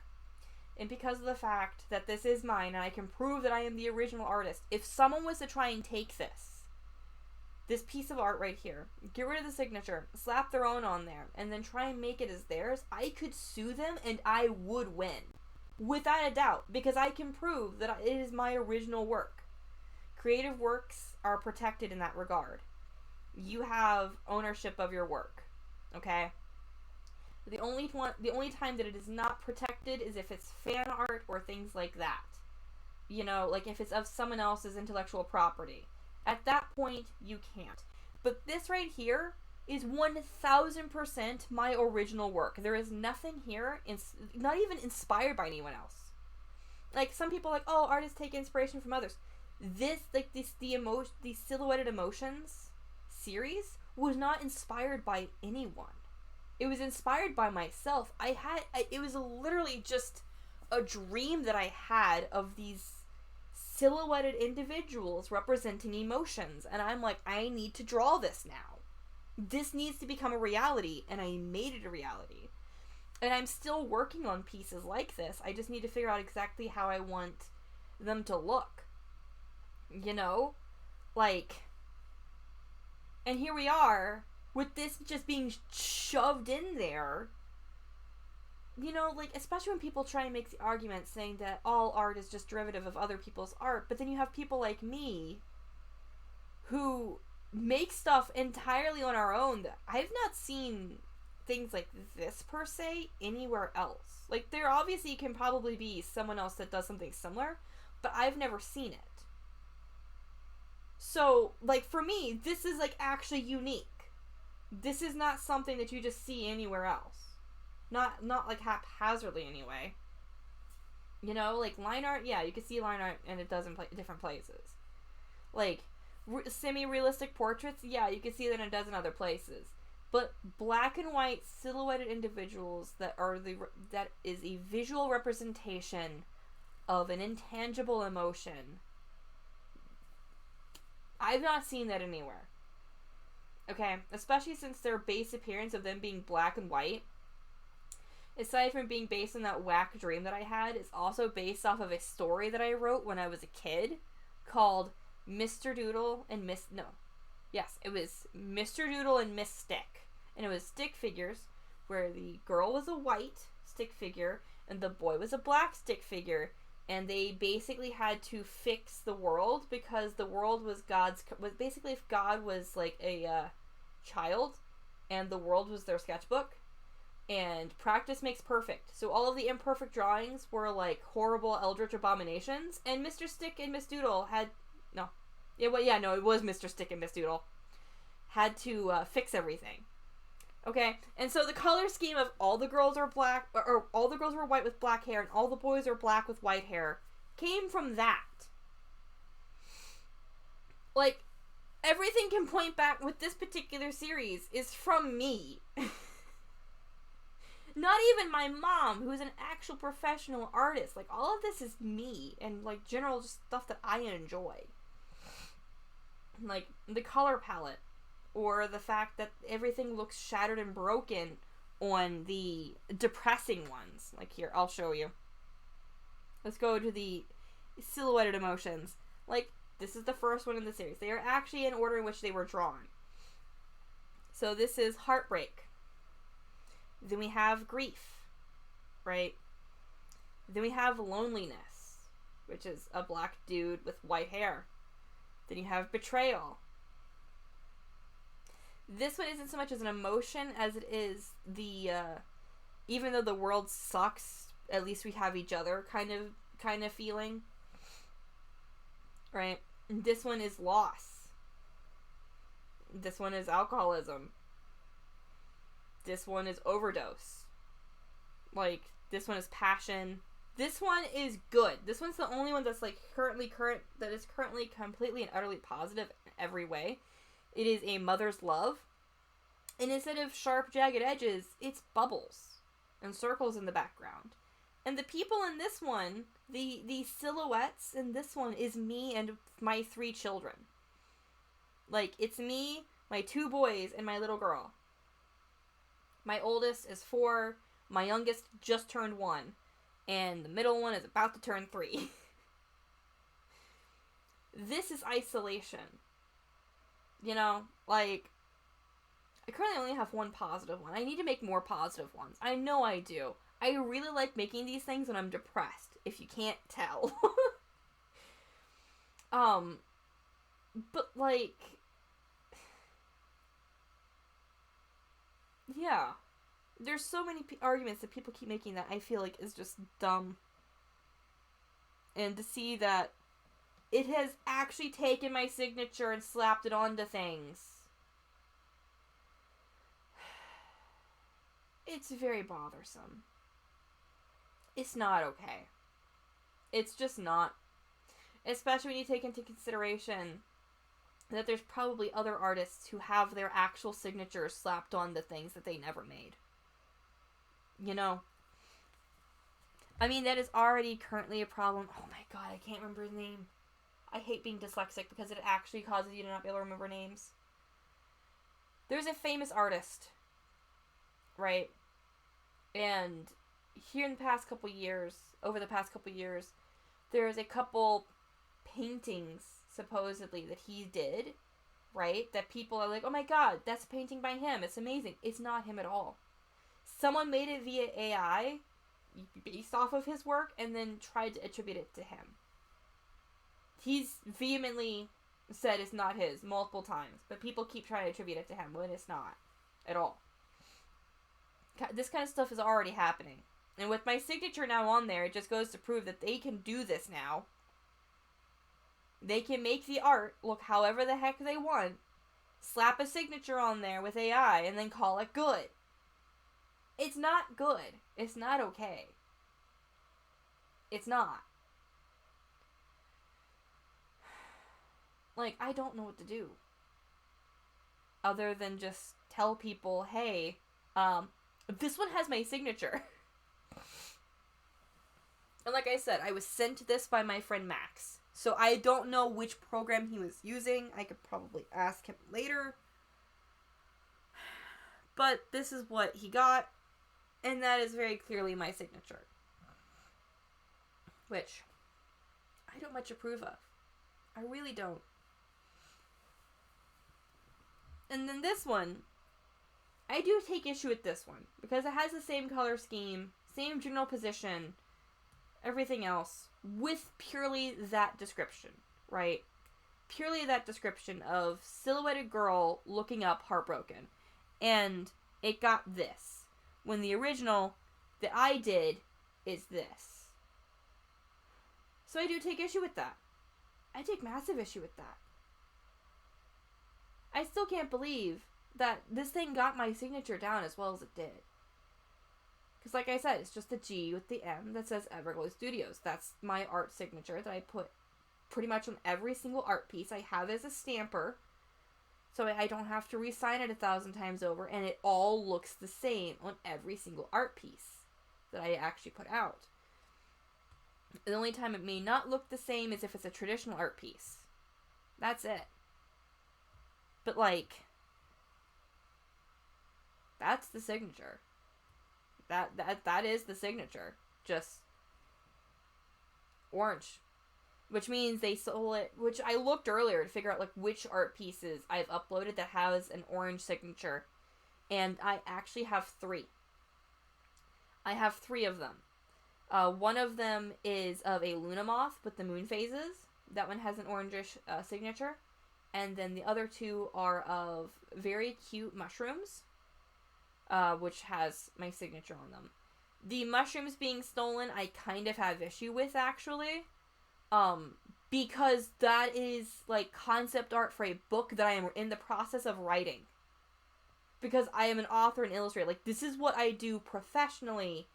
and because of the fact that this is mine and I can prove that I am the original artist, if someone was to try and take this piece of art right here, get rid of the signature, slap their own on there, and then try and make it as theirs, I could sue them and I would win. Without a doubt, because I can prove that it is my original work. Creative works are protected in that regard. You have ownership of your work, okay? The only time that it is not protected is if it's fan art or things like that. You know, like if it's of someone else's intellectual property. At that point, you can't. But this right here is 1000% my original work. There is nothing here, not even inspired by anyone else. Like, some people are like, oh, artists take inspiration from others. The Silhouetted Emotions series was not inspired by anyone. It was inspired by myself. It was literally just a dream that I had of these silhouetted individuals representing emotions. And I'm like, I need to draw this now. This needs to become a reality. And I made it a reality. And I'm still working on pieces like this. I just need to figure out exactly how I want them to look. You know? Like, and here we are, with this just being shoved in there. You know, like, especially when people try and make the argument saying that all art is just derivative of other people's art, but then you have people like me who make stuff entirely on our own that I've not seen things like this per se anywhere else. Like, there obviously can probably be someone else that does something similar, but I've never seen it. So, like, for me, this is, like, actually unique. This is not something that you just see anywhere else. Not like haphazardly anyway. You know, like line art, yeah, you can see line art in a dozen different places. Like semi-realistic portraits, yeah, you can see that in a dozen other places. But black and white silhouetted individuals that is a visual representation of an intangible emotion. I've not seen that anywhere. Okay, especially since their base appearance of them being black and white, aside from being based on that whack dream that I had, it's also based off of a story that I wrote when I was a kid called Mr. Doodle and Miss Doodle and Miss Stick. And it was stick figures where the girl was a white stick figure and the boy was a black stick figure. And they basically had to fix the world because the world was basically if God was like a child and the world was their sketchbook, And practice makes perfect. So all of the imperfect drawings were like horrible eldritch abominations. And Mr. Stick and Miss Doodle had... No. It was Mr. Stick and Miss Doodle. Had to fix everything. Okay? And so the color scheme of all the girls are black, or all the girls were white with black hair, and all the boys are black with white hair, came from that. Like, everything can point back with this particular series is from me. Not even my mom, who's an actual professional artist. Like, all of this is me, and, like, general just stuff that I enjoy. Like, the color palette, or the fact that everything looks shattered and broken on the depressing ones. Like, here, I'll show you. Let's go to the silhouetted emotions. Like, this is the first one in the series. They are actually in order in which they were drawn. So this is heartbreak. Then we have grief, right? Then we have loneliness, which is a black dude with white hair. Then you have betrayal. This one isn't so much as an emotion as it is the, even though the world sucks, at least we have each other kind of feeling. Right? And this one is loss. This one is alcoholism. This one is overdose. Like, this one is passion. This one is good. This one's the only one that's like that is currently completely and utterly positive in every way. It is a mother's love. And instead of sharp, jagged edges, it's bubbles and circles in the background. And the people in this one, the silhouettes in this one is me and my 3 children. Like, it's me, my 2 boys, and my little girl. My oldest is 4, my youngest just turned 1, and the middle one is about to turn 3. This is isolation. You know, like, I currently only have one positive one. I need to make more positive ones. I know I do. I really like making these things when I'm depressed, if you can't tell. But, like, yeah. There's so many arguments that people keep making that I feel like is just dumb. And to see that it has actually taken my signature and slapped it onto things. It's very bothersome. It's not okay. It's just not. Especially when you take into consideration that there's probably other artists who have their actual signatures slapped on the things that they never made. You know? I mean, that is already currently a problem. Oh my god, I can't remember his name. I hate being dyslexic because it actually causes you to not be able to remember names. There's a famous artist, right? And here in the past couple years, over the past couple years, there's a couple paintings, supposedly, that he did, right? That people are like, oh my god, that's a painting by him. It's amazing. It's not him at all. Someone made it via AI, based off of his work, and then tried to attribute it to him. He's vehemently said it's not his multiple times, but people keep trying to attribute it to him when it's not at all. This kind of stuff is already happening. And with my signature now on there, it just goes to prove that they can do this now. They can make the art look however the heck they want, slap a signature on there with AI, and then call it good. It's not good. It's not okay. It's not. Like, I don't know what to do. Other than just tell people, hey, this one has my signature. And like I said, I was sent this by my friend Max. So I don't know which program he was using. I could probably ask him later. But this is what he got. And that is very clearly my signature. Which I don't much approve of. I really don't. And then this one, I do take issue with this one. Because it has the same color scheme, same general position, everything else, with purely that description, right? Purely that description of silhouetted girl looking up heartbroken. And it got this. when the original that I did is this. So I do take issue with that. I take massive issue with that. I still can't believe that this thing got my signature down as well as it did. Because like I said, it's just the G with the M that says Everglow Studios. That's my art signature that I put pretty much on every single art piece I have as a stamper. So I don't have to re-sign it 1,000 times over, and it all looks the same on every single art piece that I actually put out. The only time it may not look the same is if it's a traditional art piece. That's it. But like, that's the signature. That is the signature. Just orange. Which means they sold it, which I looked earlier to figure out like which art pieces I've uploaded that has an orange signature. And I actually have 3. I have 3 of them. One of them is of a Luna moth with the moon phases. That one has an orangish signature. And then the other 2 are of very cute mushrooms, which has my signature on them. The mushrooms being stolen, I kind of have issue with, actually. Because that is, like, concept art for a book that I am in the process of writing. Because I am an author and illustrator. Like, this is what I do professionally.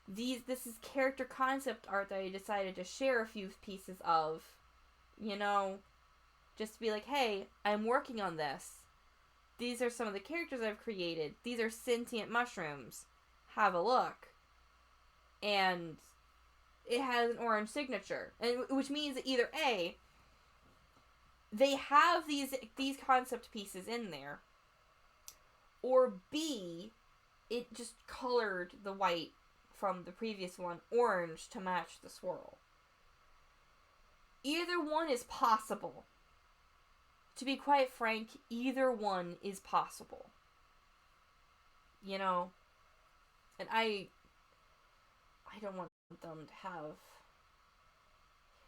This is character concept art that I decided to share a few pieces of. You know, just to be like, hey, I'm working on this. These are some of the characters I've created. These are sentient mushrooms. Have a look. And it has an orange signature. And which means that either A, they have these concept pieces in there, or B, it just colored the white from the previous one orange to match the swirl. Either one is possible. To be quite frank, either one is possible. You know? And I don't want them to have...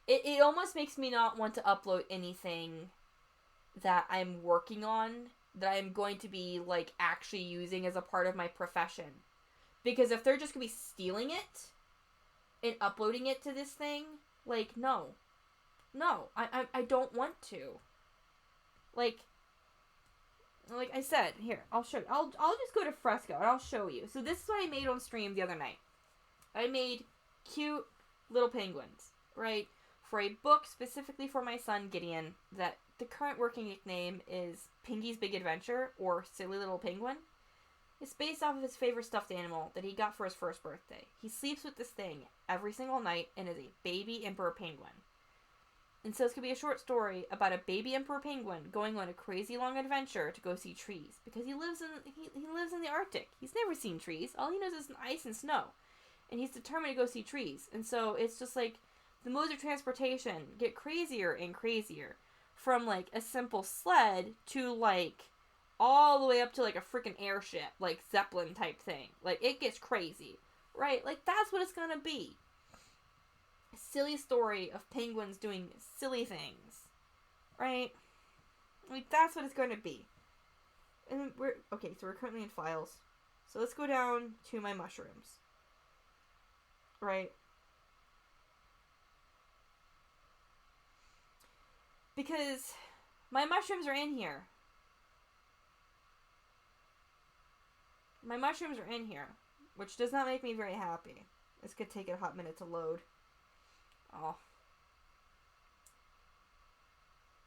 It almost makes me not want to upload anything that I'm working on, that I'm going to be, like, actually using as a part of my profession. Because if they're just going to be stealing it and uploading it to this thing, like, no. No, I don't want to. Like I said, here, I'll show you. I'll just go to Fresco and I'll show you. So this is what I made on stream the other night. I made cute little penguins, right? For a book specifically for my son, Gideon, that the current working nickname is Pingy's Big Adventure, or Silly Little Penguin. It's based off of his favorite stuffed animal that he got for his first birthday. He sleeps with this thing every single night and is a baby emperor penguin. And so it's going to be a short story about a baby emperor penguin going on a crazy long adventure to go see trees. Because he lives in the Arctic. He's never seen trees. All he knows is ice and snow. And he's determined to go see trees. And so it's just like the modes of transportation get crazier and crazier. From like a simple sled to like all the way up to like a freaking airship. Like Zeppelin type thing. Like it gets crazy. Right? Like that's what it's going to be. Silly story of penguins doing silly things, right? Like that's what it's going to be. And we're currently in files, so let's go down to my mushrooms, right? Because my mushrooms are in here. My mushrooms are in here, which does not make me very happy. This could take a hot minute to load. Oh.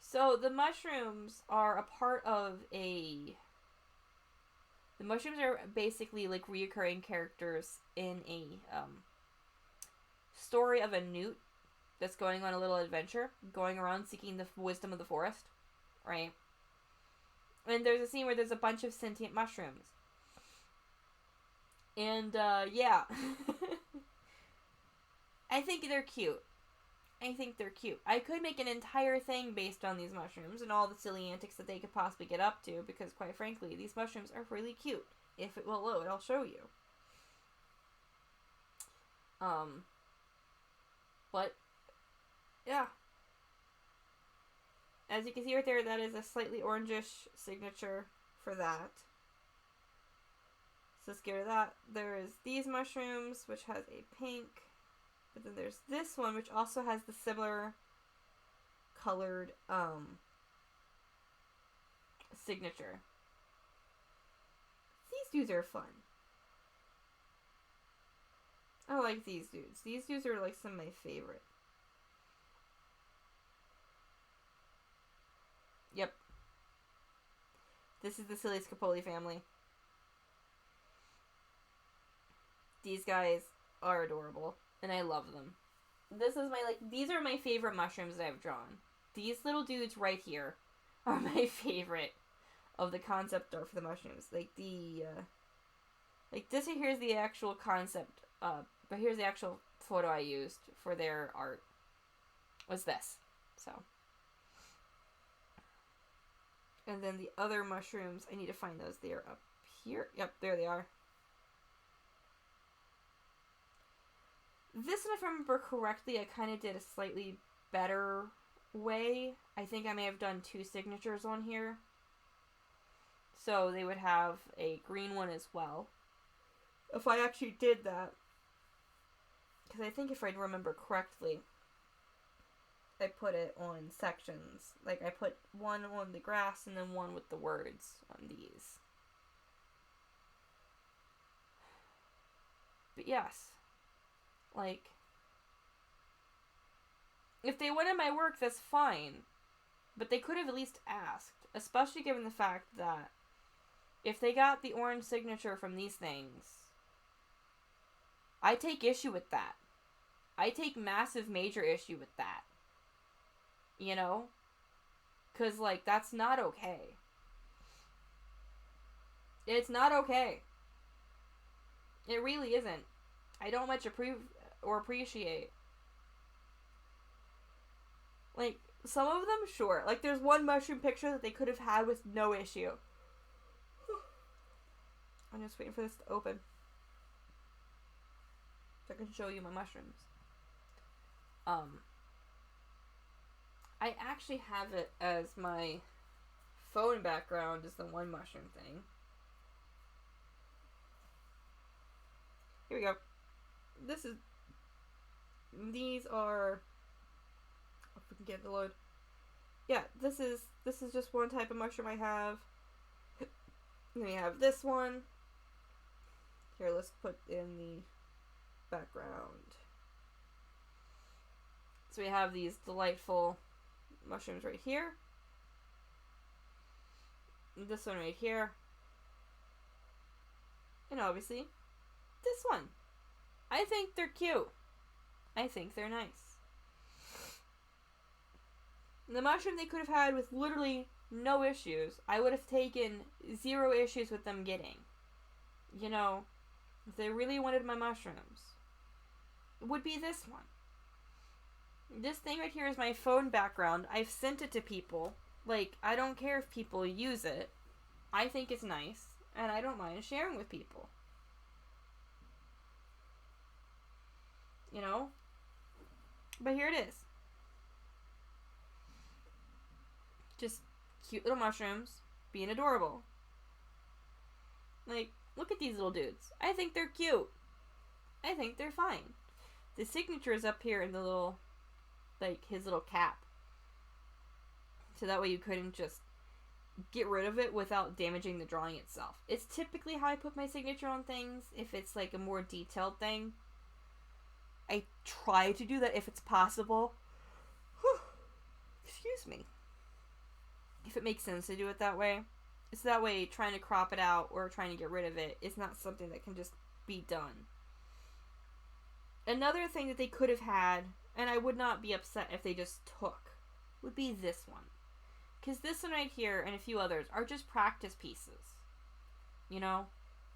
So the mushrooms are a part of a... The mushrooms are basically like reoccurring characters in a story of a newt that's going on a little adventure, going around seeking the wisdom of the forest, right? And there's a scene where there's a bunch of sentient mushrooms. And, yeah. I think they're cute. I could make an entire thing based on these mushrooms and all the silly antics that they could possibly get up to, because quite frankly, these mushrooms are really cute. If it will load, I'll show you. But, yeah. As you can see right there, that is a slightly orangish signature for that. so scared of that. There is these mushrooms, which has a pink. But then there's this one, which also has the similar colored signature. These dudes are fun. I like these dudes. These dudes are like some of my favorite. Yep. This is the Silly Scapoli family. These guys are adorable, and I love them. This is my, these are my favorite mushrooms that I've drawn. These little dudes right here are my favorite of the concept art for the mushrooms. Like this here is the actual concept, but here's the actual photo I used for their art. Was this. So. And then the other mushrooms, I need to find those. They are up here. Yep, there they are. This one, if I remember correctly, I kind of did a slightly better way. I think I may have done 2 signatures on here. So they would have a green one as well. If I actually did that. Because I think if I remember correctly, I put it on sections. Like, I put one on the grass and then one with the words on these. But yes. Like, if they wanted my work, that's fine. But they could have at least asked. Especially given the fact that if they got the orange signature from these things, I take issue with that. I take massive major issue with that. You know? Because, like, that's not okay. It's not okay. It really isn't. I don't much approve or appreciate. Like, some of them, sure. Like, there's one mushroom picture that they could have had with no issue. I'm just waiting for this to open, so I can show you my mushrooms. I actually have it as my phone background is the one mushroom thing. Here we go. These are, if we can get the load. Yeah, this is just one type of mushroom I have. Then we have this one. Here, let's put in the background. So we have these delightful mushrooms right here. And this one right here. And obviously, this one. I think they're cute. I think they're nice. The mushroom they could have had with literally no issues, I would have taken 0 issues with them getting. You know, if they really wanted my mushrooms, it would be this one. This thing right here is my phone background. I've sent it to people. Like, I don't care if people use it. I think it's nice, and I don't mind sharing with people. You know? But here it is. Just cute little mushrooms being adorable. Like, look at these little dudes. I think they're cute. I think they're fine. The signature is up here in the little, like, his little cap. So that way you couldn't just get rid of it without damaging the drawing itself. It's typically how I put my signature on things. If it's like a more detailed thing, I try to do that if it's possible. Excuse me. If it makes sense to do it that way. It's that way trying to crop it out or trying to get rid of it is not something that can just be done. Another thing that they could have had, and I would not be upset if they just took, would be this one. Because this one right here and a few others are just practice pieces. You know?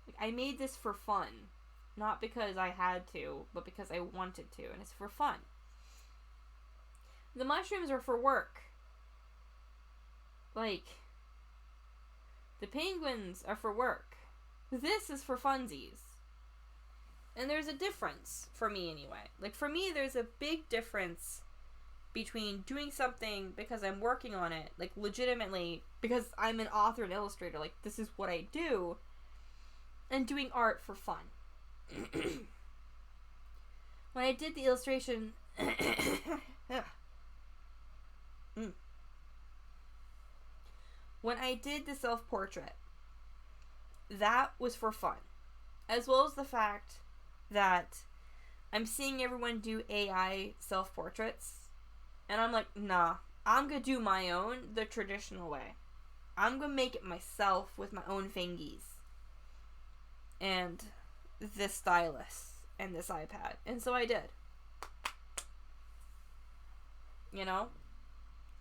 Like, I made this for fun. Not because I had to, but because I wanted to, and it's for fun. The mushrooms are for work. Like, the penguins are for work. This is for funsies. And there's a difference, for me anyway. Like, for me, there's a big difference between doing something because I'm working on it, like, legitimately, because I'm an author and illustrator, like, this is what I do, and doing art for fun. When I did the illustration... When I did the self-portrait, that was for fun. As well as the fact that I'm seeing everyone do AI self-portraits, and I'm like, nah, I'm gonna do my own the traditional way. I'm gonna make it myself with my own fingies. And this stylus and this iPad. And so I did. You know?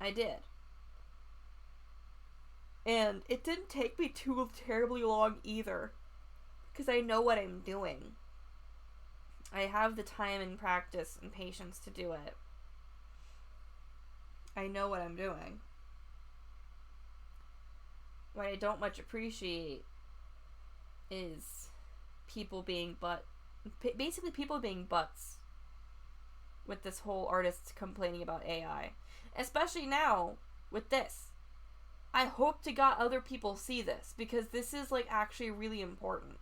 I did. And it didn't take me too terribly long either, because I know what I'm doing. I have the time and practice and patience to do it. I know what I'm doing. What I don't much appreciate is people being basically people being butts with this whole artist complaining about AI. Especially now with this. I hope to God other people see this, because this is like actually really important.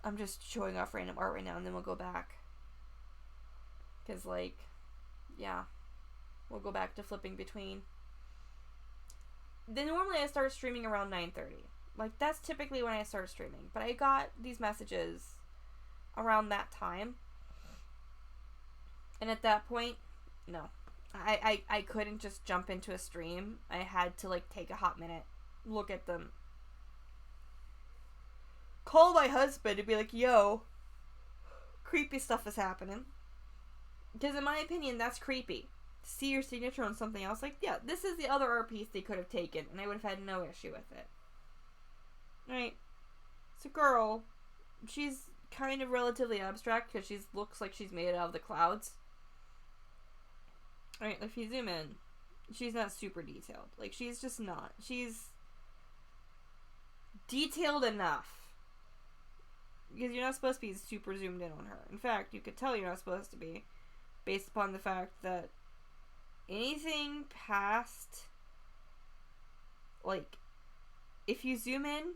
I'm just showing off random art right now and then we'll go back. Because like, yeah, we'll go back to flipping between. Then normally I start streaming around 9:30. Like that's typically when I start streaming. But I got these messages around that time. And at that point, no. I couldn't just jump into a stream. I had to like take a hot minute, look at them, call my husband and be like, yo, creepy stuff is happening. Because in my opinion, that's creepy. See your signature on something else. Like, yeah, this is the other art piece they could have taken, and I would have had no issue with it. Right? It's a girl. She's kind of relatively abstract because she looks like she's made out of the clouds. Right, if you zoom in, she's not super detailed. Like, she's just not. She's detailed enough. Because you're not supposed to be super zoomed in on her. In fact, you could tell you're not supposed to be, based upon the fact that anything past, like, if you zoom in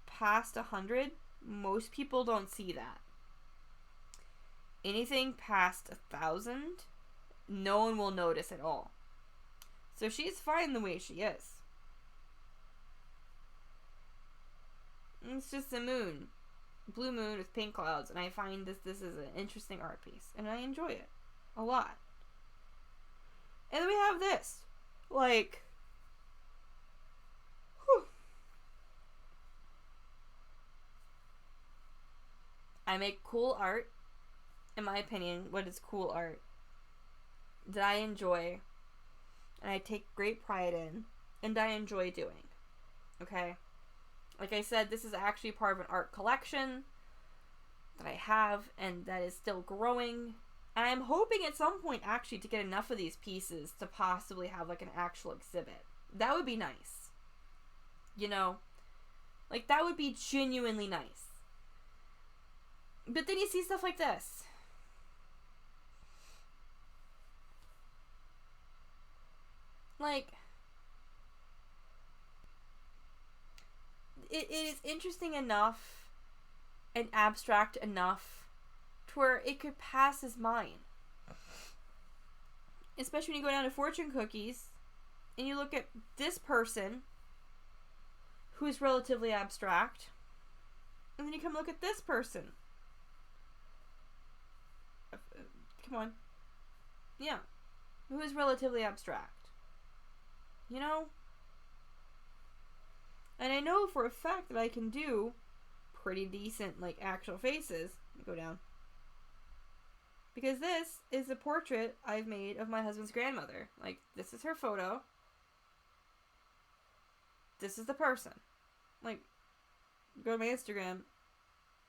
past 100, most people don't see that. Anything past 1,000, no one will notice at all. So she's fine the way she is. It's just a moon. Blue moon with pink clouds, and I find this is an interesting art piece, and I enjoy it a lot. And then we have this. Like, whew. I make cool art. In my opinion, what is cool art that I enjoy and I take great pride in and I enjoy doing. Okay? Like I said, this is actually part of an art collection that I have and that is still growing. And I'm hoping at some point actually to get enough of these pieces to possibly have like an actual exhibit. That would be nice. You know? Like that would be genuinely nice. But then you see stuff like this. Like, it is interesting enough and abstract enough to where it could pass as mine. Especially when you go down to fortune cookies and you look at this person who is relatively abstract, and then you come look at this person. Come on. Yeah. Who is relatively abstract. You know? And I know for a fact that I can do pretty decent, like, actual faces. Go down. Because this is a portrait I've made of my husband's grandmother. Like, this is her photo. This is the person. Like, go to my Instagram,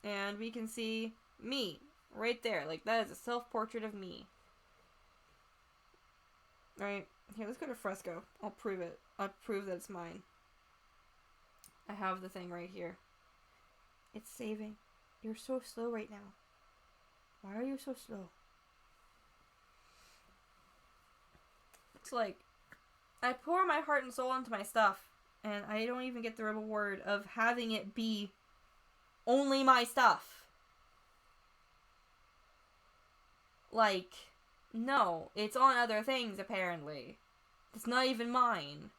and we can see me right there. Like, that is a self-portrait of me. Right? Here, let's go to Fresco. I'll prove it. I'll prove that it's mine. I have the thing right here. It's saving. You're so slow right now. Why are you so slow? It's like, I pour my heart and soul into my stuff. And I don't even get the reward of having it be only my stuff. Like, no, it's on other things, apparently. It's not even mine.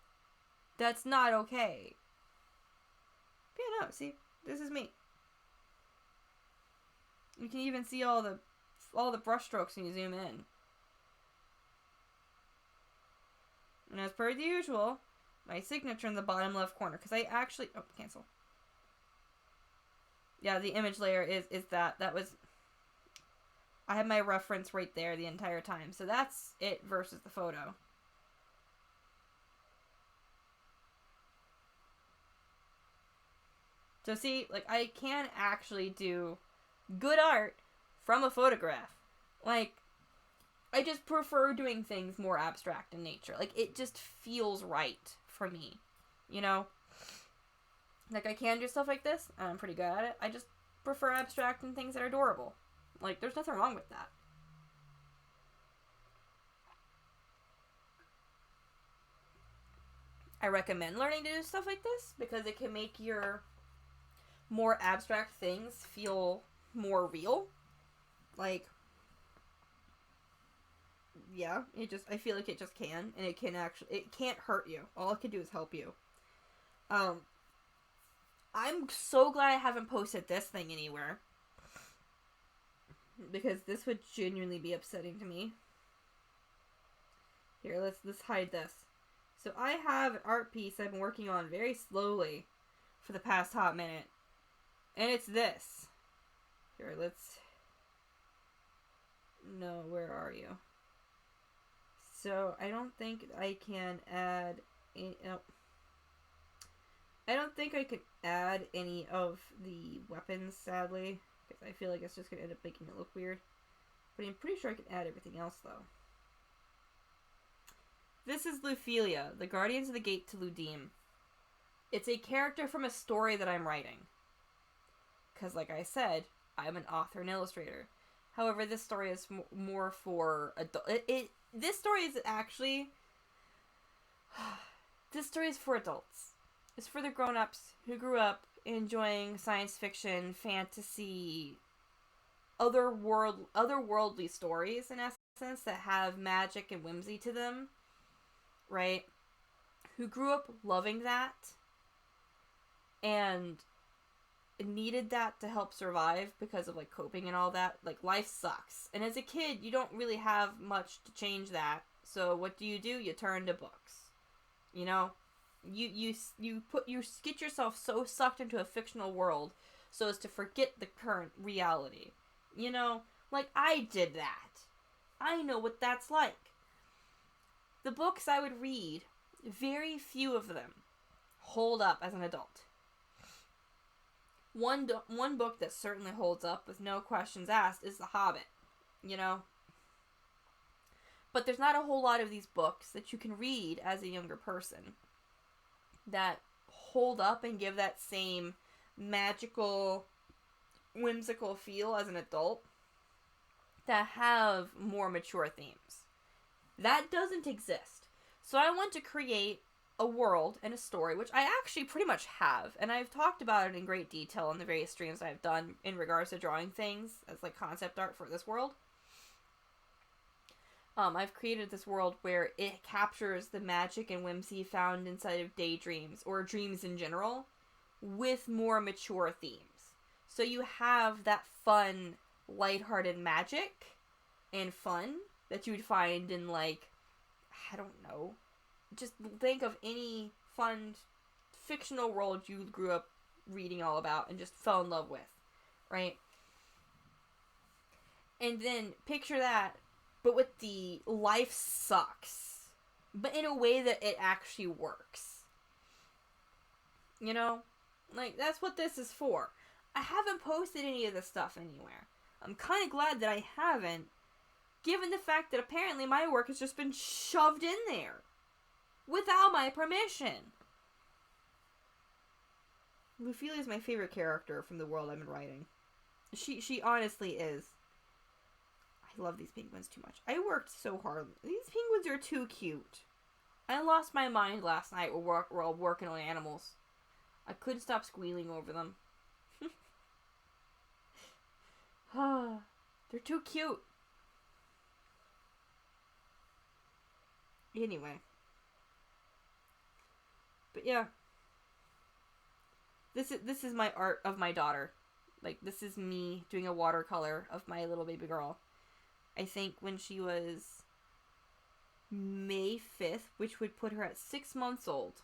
That's not okay. But yeah, no, see, this is me. You can even see all the brushstrokes when you zoom in. And as per the usual, my signature in the bottom left corner. Because I actually... Oh, cancel. Yeah, the image layer is that. That was... I had my reference right there the entire time. So that's it versus the photo. So see, like, I can actually do good art from a photograph. Like, I just prefer doing things more abstract in nature. Like, it just feels right for me. You know? Like, I can do stuff like this, and I'm pretty good at it. I just prefer abstract and things that are adorable. Like, there's nothing wrong with that. I recommend learning to do stuff like this, because it can make your more abstract things feel more real. Like, yeah, I feel like it just can, and it can't hurt you. All it can do is help you. I'm so glad I haven't posted this thing anywhere, because this would genuinely be upsetting to me. Here, let's hide this. So I have an art piece I've been working on very slowly for the past hot minute, and it's this. Here, no, where are you? So, I don't think I can add I don't think I could add any of the weapons, sadly, because I feel like it's just going to end up making it look weird. But I'm pretty sure I can add everything else, though. This is Luphilia, the Guardians of the Gate to Ludim. It's a character from a story that I'm writing. Because, like I said, I'm an author and illustrator. However, this story is more for adult. This story is actually... This story is for adults. It's for the grown-ups who grew up enjoying science fiction, fantasy, otherworldly stories, in essence, that have magic and whimsy to them, right? Who grew up loving that and needed that to help survive because of, like, coping and all that. Like, life sucks. And as a kid, you don't really have much to change that. So what do? You turn to books. You know? You get yourself so sucked into a fictional world so as to forget the current reality. You know? Like, I did that. I know what that's like. The books I would read, very few of them hold up as an adult. One book that certainly holds up with no questions asked is The Hobbit. You know? But there's not a whole lot of these books that you can read as a younger person that hold up and give that same magical, whimsical feel as an adult, that have more mature themes. That doesn't exist. So I want to create a world and a story, which I actually pretty much have, and I've talked about it in great detail in the various streams I've done in regards to drawing things as, like, concept art for this world. I've created this world where it captures the magic and whimsy found inside of daydreams, or dreams in general, with more mature themes. So you have that fun, lighthearted magic and fun that you would find in, like, I don't know, just think of any fun fictional world you grew up reading all about and just fell in love with, right? And then picture that, but with the life sucks, but in a way that it actually works. You know? Like, that's what this is for. I haven't posted any of this stuff anywhere. I'm kind of glad that I haven't, given the fact that apparently my work has just been shoved in there without my permission. Luphilia is my favorite character from the world I've been writing. She honestly is. I love these penguins too much. I worked so hard. These penguins are too cute. I lost my mind last night while working on animals. I couldn't stop squealing over them. They're too cute. Anyway. But yeah. This is my art of my daughter. Like, this is me doing a watercolor of my little baby girl. I think when she was May 5th, which would put her at 6 months old.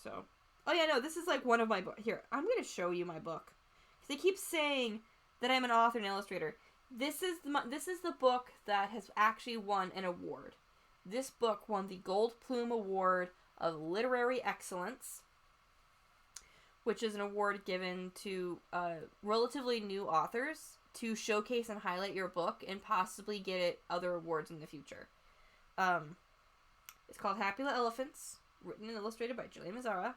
So, oh yeah, no, this is like one of my books. Here, I'm going to show you my book. Because they keep saying that I'm an author and illustrator. This is the book that has actually won an award. This book won the Gold Plume Award of Literary Excellence, which is an award given to relatively new authors to showcase and highlight your book and possibly get it other awards in the future. It's called Happy Little Elephants, written and illustrated by Julia Mazzara,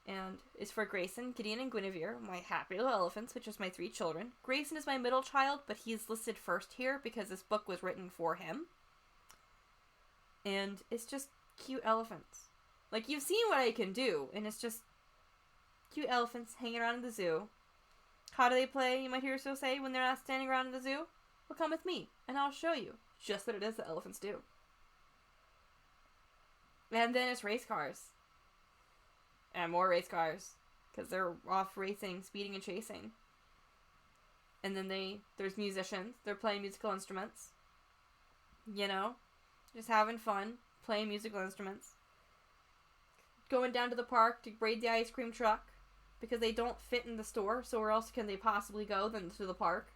and is for Grayson, Gideon, and Guinevere, my happy little elephants, which is my 3 children. Grayson is my middle child, but he's listed first here because this book was written for him. And it's just cute elephants. Like, you've seen what I can do, and it's just cute elephants hanging around in the zoo. How do they play, you might hear so say, when they're not standing around in the zoo? Well, come with me, and I'll show you just what it is that elephants do. And then it's race cars. And more race cars. Because they're off racing, speeding, and chasing. And then there's musicians. They're playing musical instruments. You know? Just having fun. Playing musical instruments. Going down to the park to raid the ice cream truck. Because they don't fit in the store. So where else can they possibly go than to the park?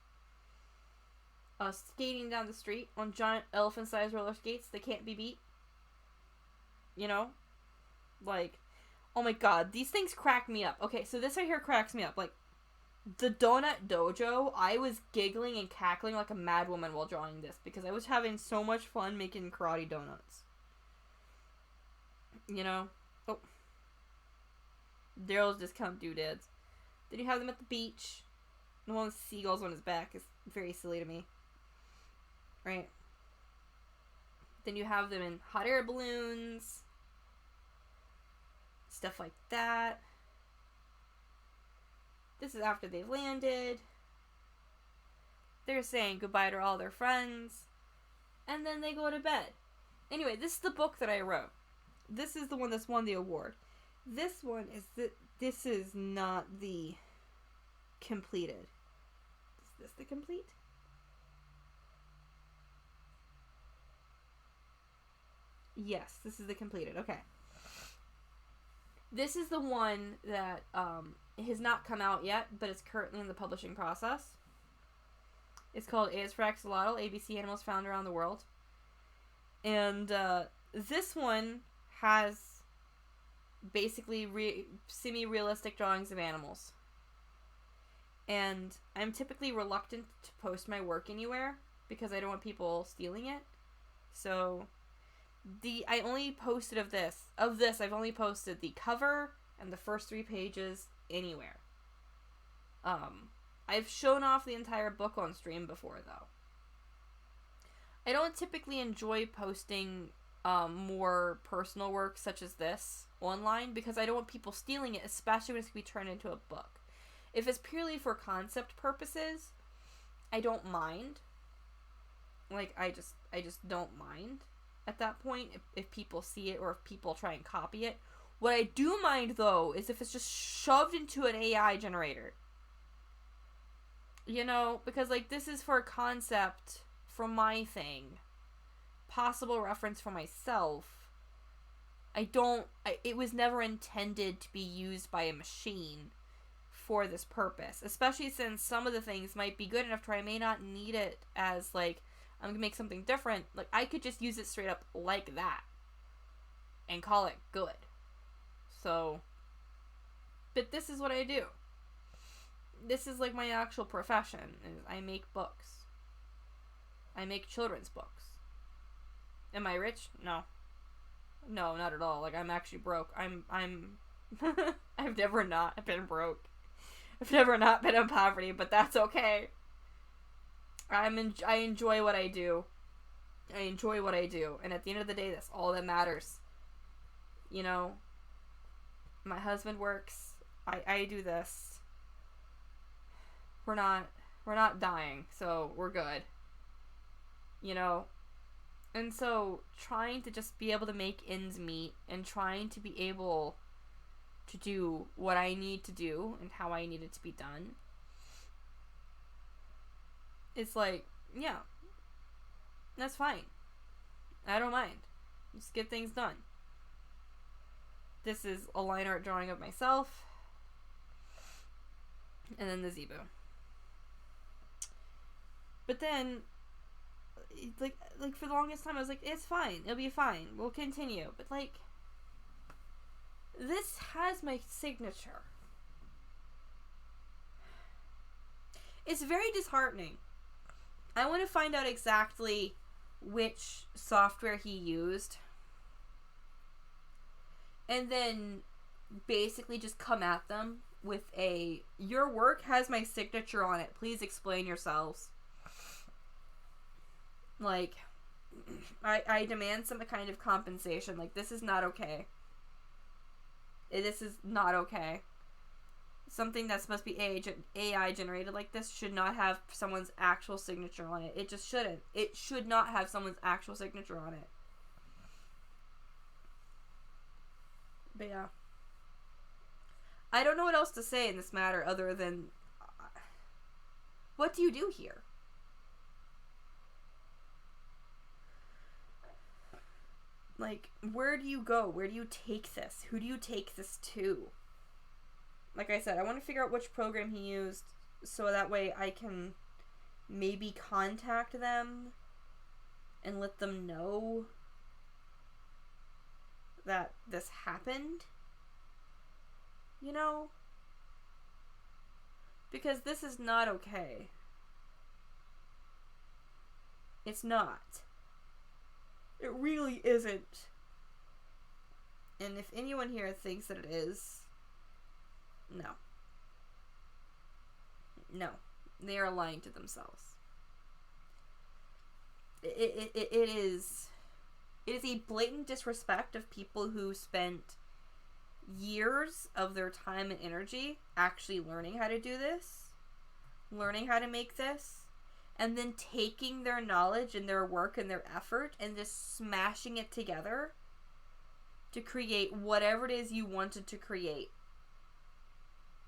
Skating down the street on giant elephant-sized roller skates that can't be beat. You know? Like, oh my god, these things crack me up. Okay, so this right here cracks me up. Like, the Donut Dojo, I was giggling and cackling like a mad woman while drawing this because I was having so much fun making karate donuts. You know? Oh. Daryl's Discount Doodads. Then you have them at the beach. The one with seagulls on his back is very silly to me. Right? Then you have them in hot air balloons. Stuff like that. This is after they've landed. They're saying goodbye to all their friends. And then they go to bed. Anyway, this is the book that I wrote. This is the one that's won the award. This one is this is not the completed. Is this the complete? Yes, this is the completed. Okay. This is the one that has not come out yet, but it's currently in the publishing process. It's called A is for Axolotl, ABC Animals Found Around the World. And this one has basically semi-realistic drawings of animals. And I'm typically reluctant to post my work anywhere because I don't want people stealing it. So I only posted of this I've only posted the cover and the first 3 pages anywhere. I've shown off the entire book on stream before though. I don't typically enjoy posting more personal work such as this online because I don't want people stealing it, especially when it's going to be turned into a book. If it's purely for concept purposes, I don't mind. Like, I just don't mind at that point if people see it or if people try and copy it. What I do mind, though, is if it's just shoved into an AI generator. You know, because, like, this is for a concept for my thing. Possible reference for myself. It was never intended to be used by a machine for this purpose. Especially since some of the things might be good enough to where I may not need it as, like, I'm gonna make something different. Like, I could just use it straight up like that and call it good. So, but this is what I do. This is like my actual profession. Is I make books. I make children's books. Am I rich? No. No, not at all. Like, I'm actually broke. I'm I've never not been broke. I've never not been in poverty, but that's okay. I enjoy what I do. I enjoy what I do, and at the end of the day, that's all that matters. You know, my husband works, I do this. We're not dying, so we're good. You know? And so, trying to just be able to make ends meet, and trying to be able to do what I need to do, and how I need it to be done, it's like, yeah, that's fine. I don't mind. Just get things done. This is a line art drawing of myself. And then the Zebu. But then, like for the longest time, I was like, it's fine. It'll be fine. We'll continue. But, like, this has my signature. It's very disheartening. I want to find out exactly which software he used. And then basically just come at them with your work has my signature on it. Please explain yourselves. Like, I demand some kind of compensation. Like, this is not okay. This is not okay. Something that's supposed to be AI generated like this should not have someone's actual signature on it. It just shouldn't. It should not have someone's actual signature on it. But yeah. I don't know what else to say in this matter other than, what do you do here? Like, where do you go? Where do you take this? Who do you take this to? Like I said, I want to figure out which program he used so that way I can maybe contact them and let them know that this happened. You know? Because this is not okay. It's not. It really isn't. And if anyone here thinks that it is, no. No. They are lying to themselves. It is a blatant disrespect of people who spent years of their time and energy actually learning how to do this, learning how to make this, and then taking their knowledge and their work and their effort and just smashing it together to create whatever it is you wanted to create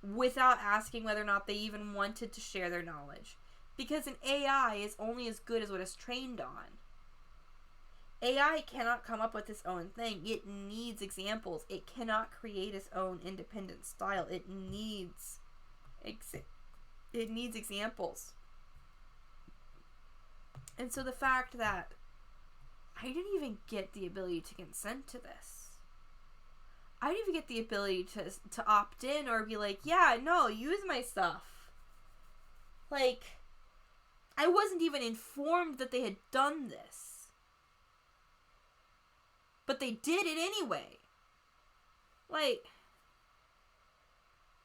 without asking whether or not they even wanted to share their knowledge. Because an AI is only as good as what it's trained on. AI cannot come up with its own thing. It needs examples. It cannot create its own independent style. It needs examples. And so the fact that I didn't even get the ability to consent to this. I didn't even get the ability to opt in or be like, yeah, no, use my stuff. Like, I wasn't even informed that they had done this. But they did it anyway. Like,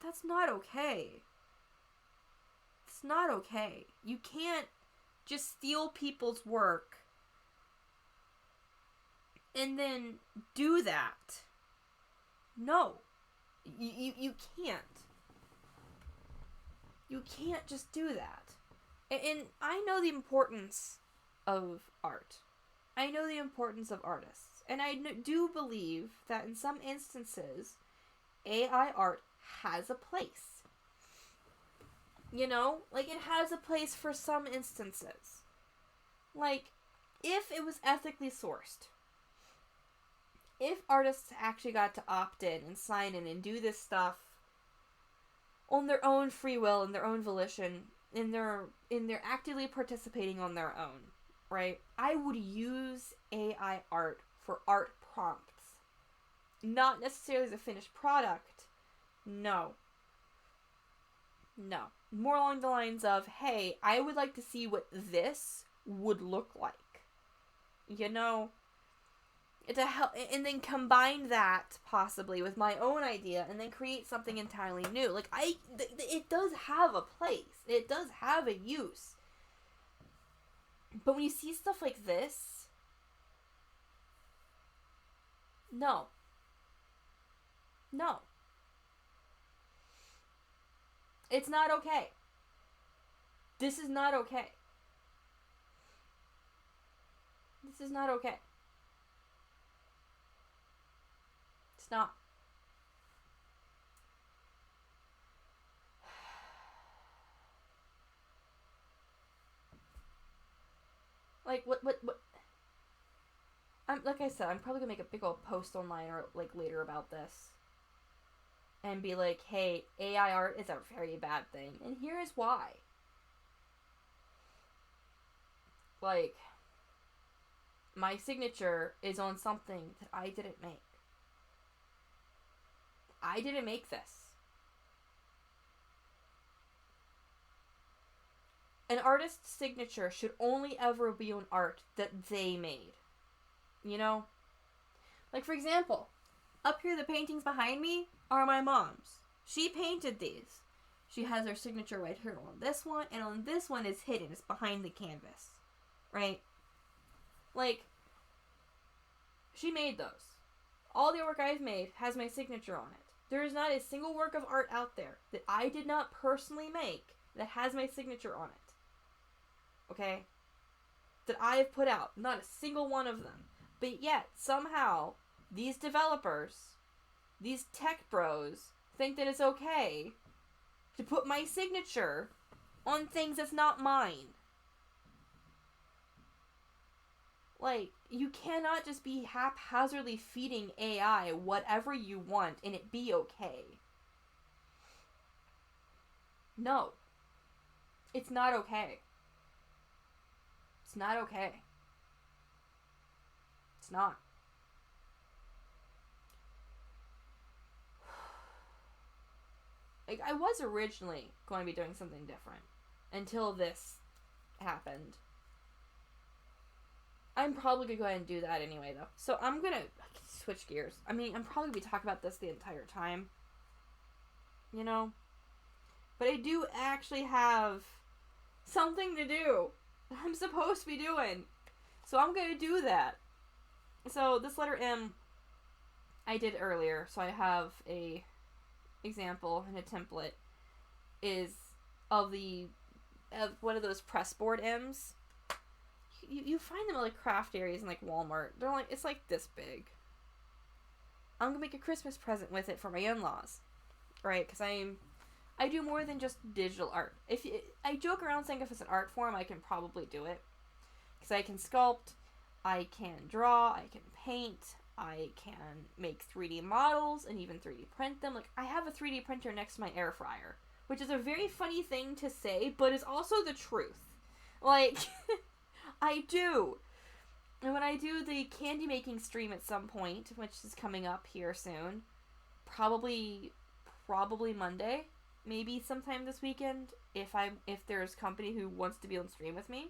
that's not okay. It's not okay. You can't just steal people's work and then do that. No. You can't. You can't just do that. And I know the importance of art. I know the importance of artists. And I do believe that in some instances, AI art has a place. You know? Like, it has a place for some instances. Like, if it was ethically sourced, if artists actually got to opt in and sign in and do this stuff on their own free will and their own volition, and they're actively participating on their own, right? I would use AI art for art prompts. Not necessarily as a finished product. No. No. More along the lines of, hey, I would like to see what this would look like. You know? To help, and then combine that possibly with my own idea and then create something entirely new. Like, it does have a place. It does have a use. But when you see stuff like this, No. No. It's not okay. This is not okay. This is not okay. It's not. Like, what? Like I said, I'm probably gonna make a big old post online or, like, later about this. And be like, hey, AI art is a very bad thing. And here is why. Like, my signature is on something that I didn't make. I didn't make this. An artist's signature should only ever be on art that they made. You know? Like, for example, up here, the paintings behind me are my mom's. She painted these. She has her signature right here on this one, and on this one is hidden. It's behind the canvas. Right? Like, she made those. All the work I've made has my signature on it. There is not a single work of art out there that I did not personally make that has my signature on it. Okay? That I have put out. Not a single one of them. But yet, somehow, these developers, these tech bros, think that it's okay to put my signature on things that's not mine. Like, you cannot just be haphazardly feeding AI whatever you want and it be okay. No. It's not okay. It's not okay. It's not. Like, I was originally going to be doing something different until this happened. I'm probably going to go ahead and do that anyway, though. So I'm going to switch gears. I mean, I'm probably going to be talking about this the entire time. You know? But I do actually have something to do that I'm supposed to be doing. So I'm going to do that. So this letter M I did earlier. So I have a example and a template is of one of those press board M's. You find them at like craft areas in like Walmart. They're like, it's like this big. I'm gonna make a Christmas present with it for my in-laws, right? Because I do more than just digital art. I joke around saying if it's an art form, I can probably do it because I can sculpt, I can draw, I can paint, I can make 3D models and even 3D print them. Like, I have a 3D printer next to my air fryer, which is a very funny thing to say, but is also the truth. Like, I do. And when I do the candy making stream at some point, which is coming up here soon, probably Monday, maybe sometime this weekend, if there's company who wants to be on stream with me,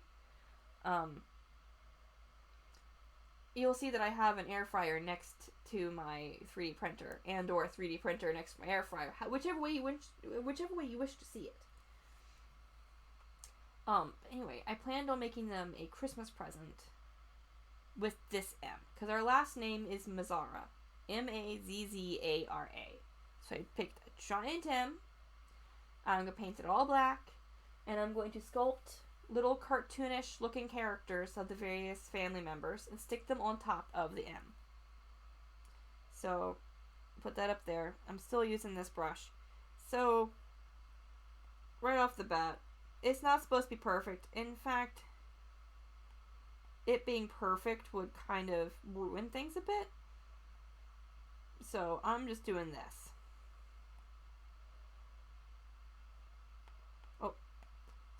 you'll see that I have an air fryer next to my 3D printer, and or a 3D printer next to my air fryer, whichever way you wish to see it. Anyway, I planned on making them a Christmas present with this M, because our last name is Mazzara, Mazzara. So I picked a giant M. I'm gonna paint it all black, and I'm going to sculpt little cartoonish looking characters of the various family members and stick them on top of the M. So, put that up there. I'm still using this brush. So, right off the bat, it's not supposed to be perfect. In fact, it being perfect would kind of ruin things a bit. So, I'm just doing this. Oh.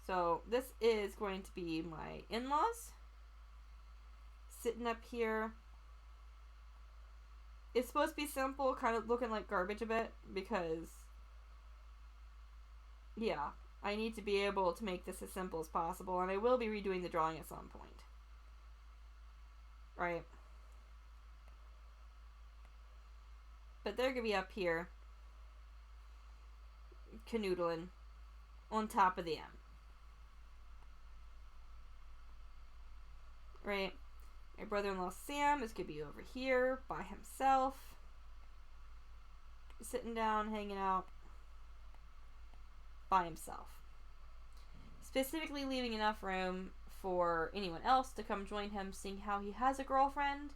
So, this is going to be my in-laws. Sitting up here. It's supposed to be simple, kind of looking like garbage a bit, because, yeah, I need to be able to make this as simple as possible, and I will be redoing the drawing at some point. Right? But they're gonna be up here, canoodling, on top of the M. Right? My brother-in-law Sam is going to be over here by himself. Sitting down, hanging out by himself. Specifically leaving enough room for anyone else to come join him, seeing how he has a girlfriend.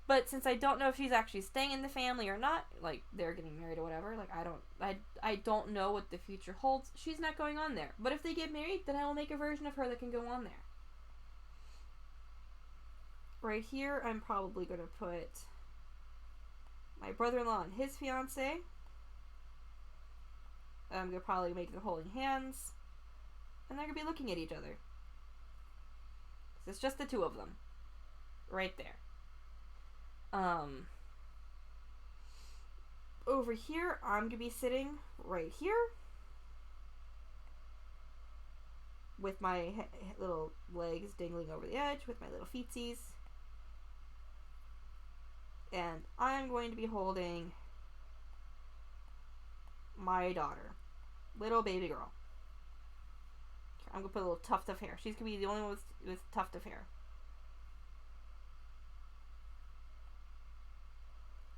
But since I don't know if she's actually staying in the family or not, like they're getting married or whatever, like I don't know what the future holds. She's not going on there. But if they get married, then I will make a version of her that can go on there. Right here, I'm probably going to put my brother-in-law and his fiance. I'm going to probably make them holding hands. And they're going to be looking at each other. So it's just the two of them. Right there. Over here, I'm going to be sitting right here. With my little legs dangling over the edge. With my little feetsies. And I'm going to be holding my daughter. Little baby girl. I'm going to put a little tuft of hair. She's going to be the only one with tuft of hair.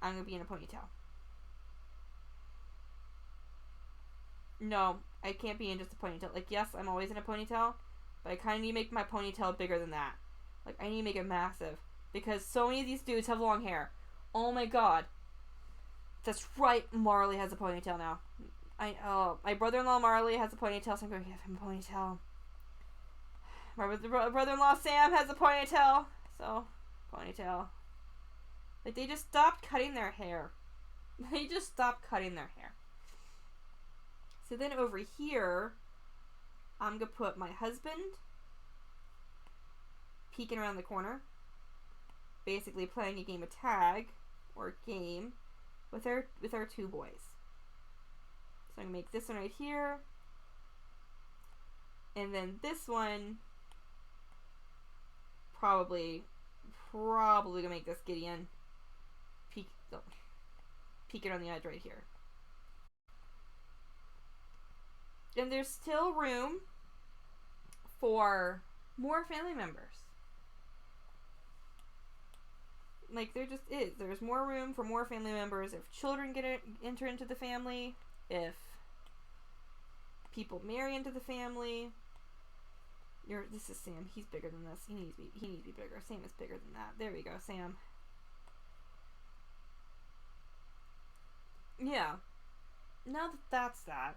I'm going to be in a ponytail. No, I can't be in just a ponytail. Like, yes, I'm always in a ponytail, but I kind of need to make my ponytail bigger than that. Like, I need to make it massive. Because so many of these dudes have long hair. Oh my god. That's right, Marley has a ponytail now. My brother-in-law Marley has a ponytail, so I'm going to give him a ponytail. My brother-in-law Sam has a ponytail, so ponytail. Like, they just stopped cutting their hair. They just stopped cutting their hair. So then over here, I'm going to put my husband peeking around the corner. Basically playing a game of tag, or game, with our two boys. So I'm going to make this one right here. And then this one, probably going to make this Gideon peek it on the edge right here. And there's still room for more family members. Like, there just is. There's more room for more family members. If children enter into the family, if people marry into the family. This is Sam. He's bigger than this. He needs to be bigger. Sam is bigger than that. There we go, Sam. Yeah. Now that that's that,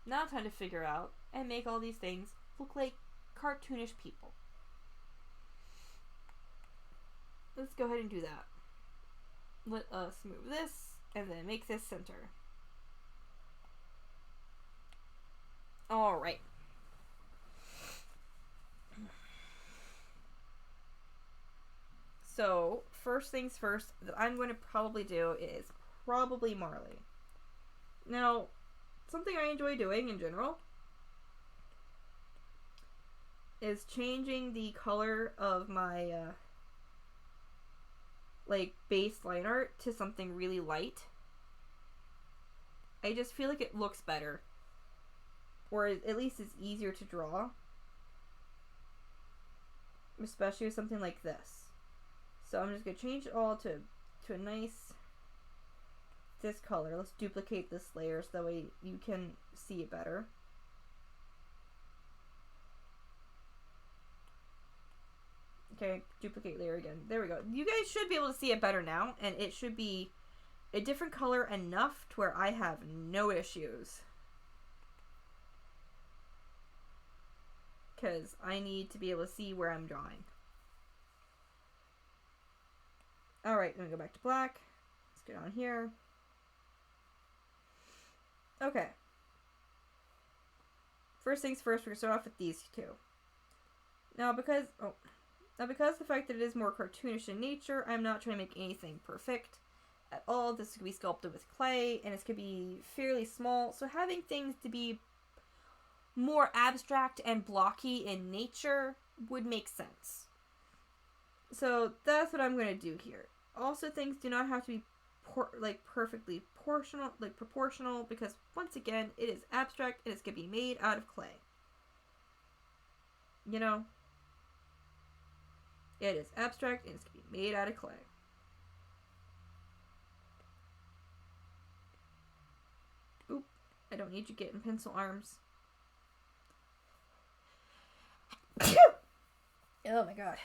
now time to figure out and make all these things look like cartoonish people. Let's go ahead and do that. Let us move this and then make this center. Alright. So, first things first that I'm going to probably do is probably Marley. Now, something I enjoy doing in general is changing the color of my base line art to something really light. I just feel like it looks better, or at least it's easier to draw, especially with something like this. So I'm just gonna change it all to a nice this color. Let's duplicate this layer so that way you can see it better. Okay, duplicate layer again. There we go. You guys should be able to see it better now, and it should be a different color enough to where I have no issues. Because I need to be able to see where I'm drawing. Alright, I'm going to go back to black. Let's go down here. Okay. First things first, we're going to start off with these two. Now because the fact that it is more cartoonish in nature, I'm not trying to make anything perfect at all. This could be sculpted with clay, and it could be fairly small. So having things to be more abstract and blocky in nature would make sense. So that's what I'm going to do here. Also, things do not have to be perfectly proportional, because once again, it is abstract and it's going to be made out of clay. You know? It is abstract and it's going to be made out of clay. Oop. I don't need you getting pencil arms. Oh my god.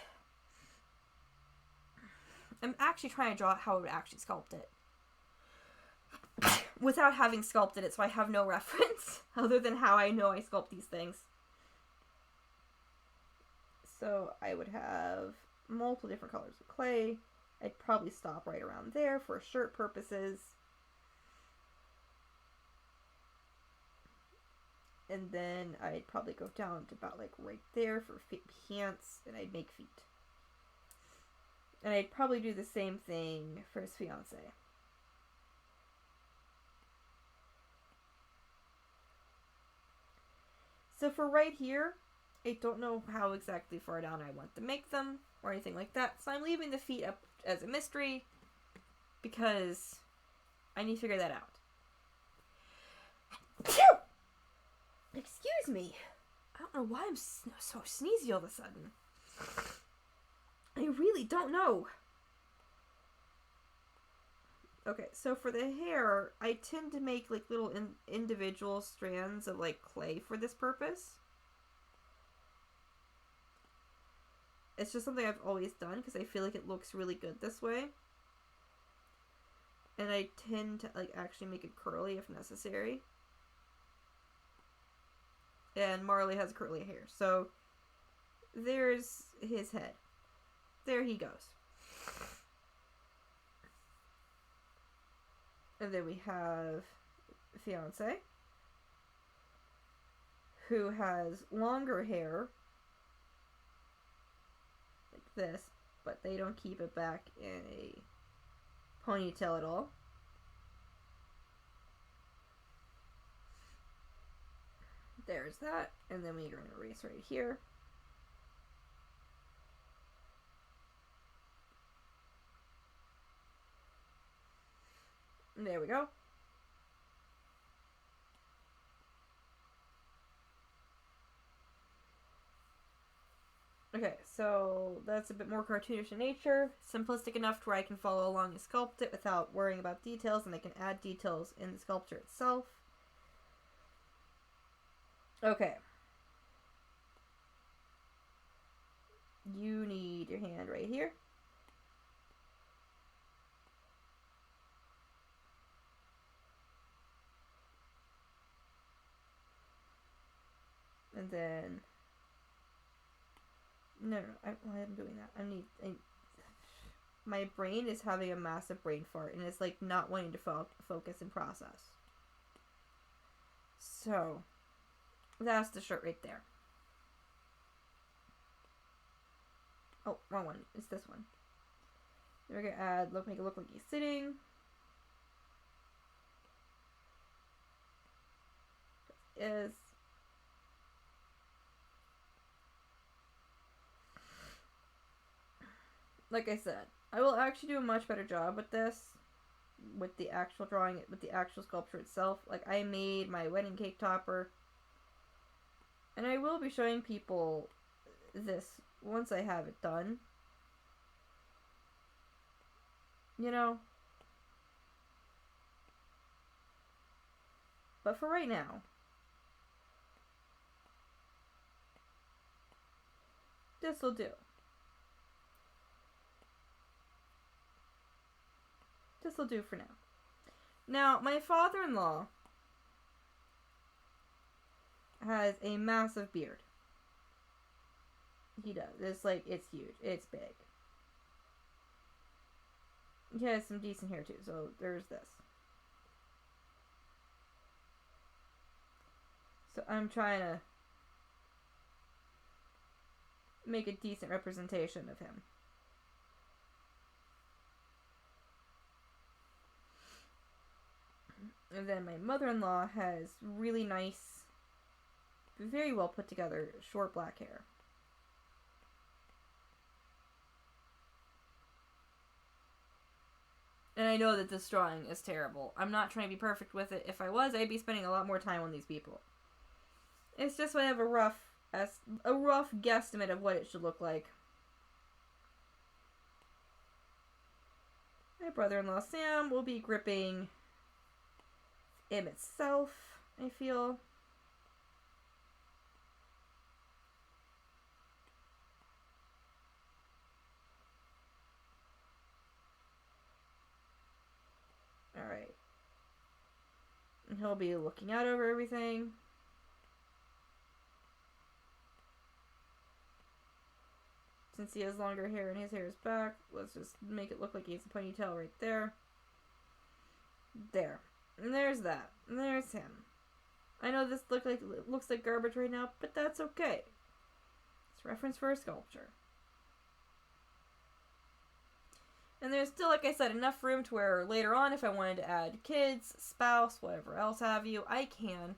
I'm actually trying to draw how I would actually sculpt it. Without having sculpted it, so I have no reference other than how I know I sculpt these things. So I would have multiple different colors of clay. I'd probably stop right around there for shirt purposes. And then I'd probably go down to about like right there for pants, and I'd make feet. And I'd probably do the same thing for his fiance. So for right here, I don't know how exactly far down I want to make them or anything like that. So I'm leaving the feet up as a mystery because I need to figure that out. Excuse me. I don't know why I'm so sneezy all of a sudden. I really don't know. Okay, so for the hair, I tend to make like little individual strands of like clay for this purpose. It's just something I've always done because I feel like it looks really good this way. And I tend to like actually make it curly if necessary. And Marley has curly hair, so there's his head. There he goes. And then we have fiance, who has longer hair, like this, but they don't keep it back in a ponytail at all. There's that, and then we're going to erase right here. And there we go. Okay, so that's a bit more cartoonish in nature. Simplistic enough to where I can follow along and sculpt it without worrying about details, and I can add details in the sculpture itself. Okay. You need your hand right here. And then... No, I'm doing that. My brain is having a massive brain fart, and it's like not wanting to focus and process. So... that's the shirt right there. Oh, wrong one. It's this one. We're gonna add, make it look like he's sitting. Is like I said, I will actually do a much better job with this, with the actual drawing, with the actual sculpture itself. Like I made my wedding cake topper. And I will be showing people this once I have it done. You know? But for right now, this will do. This will do for now. Now, my father-in-law has a massive beard. He does. It's like, it's huge. It's big. He has some decent hair too, so there's this. So I'm trying to make a decent representation of him. And then my mother-in-law has really nice, very well put together, short black hair. And I know that this drawing is terrible. I'm not trying to be perfect with it. If I was, I'd be spending a lot more time on these people. It's just so I have a rough guesstimate of what it should look like. My brother-in-law Sam will be gripping M itself, I feel. Alright. And he'll be looking out over everything. Since he has longer hair and his hair is back, let's just make it look like he has a ponytail right there. There. And there's that. And there's him. I know this looks like garbage right now, but that's okay. It's reference for a sculpture. And there's still, like I said, enough room to where later on, if I wanted to add kids, spouse, whatever else have you, I can.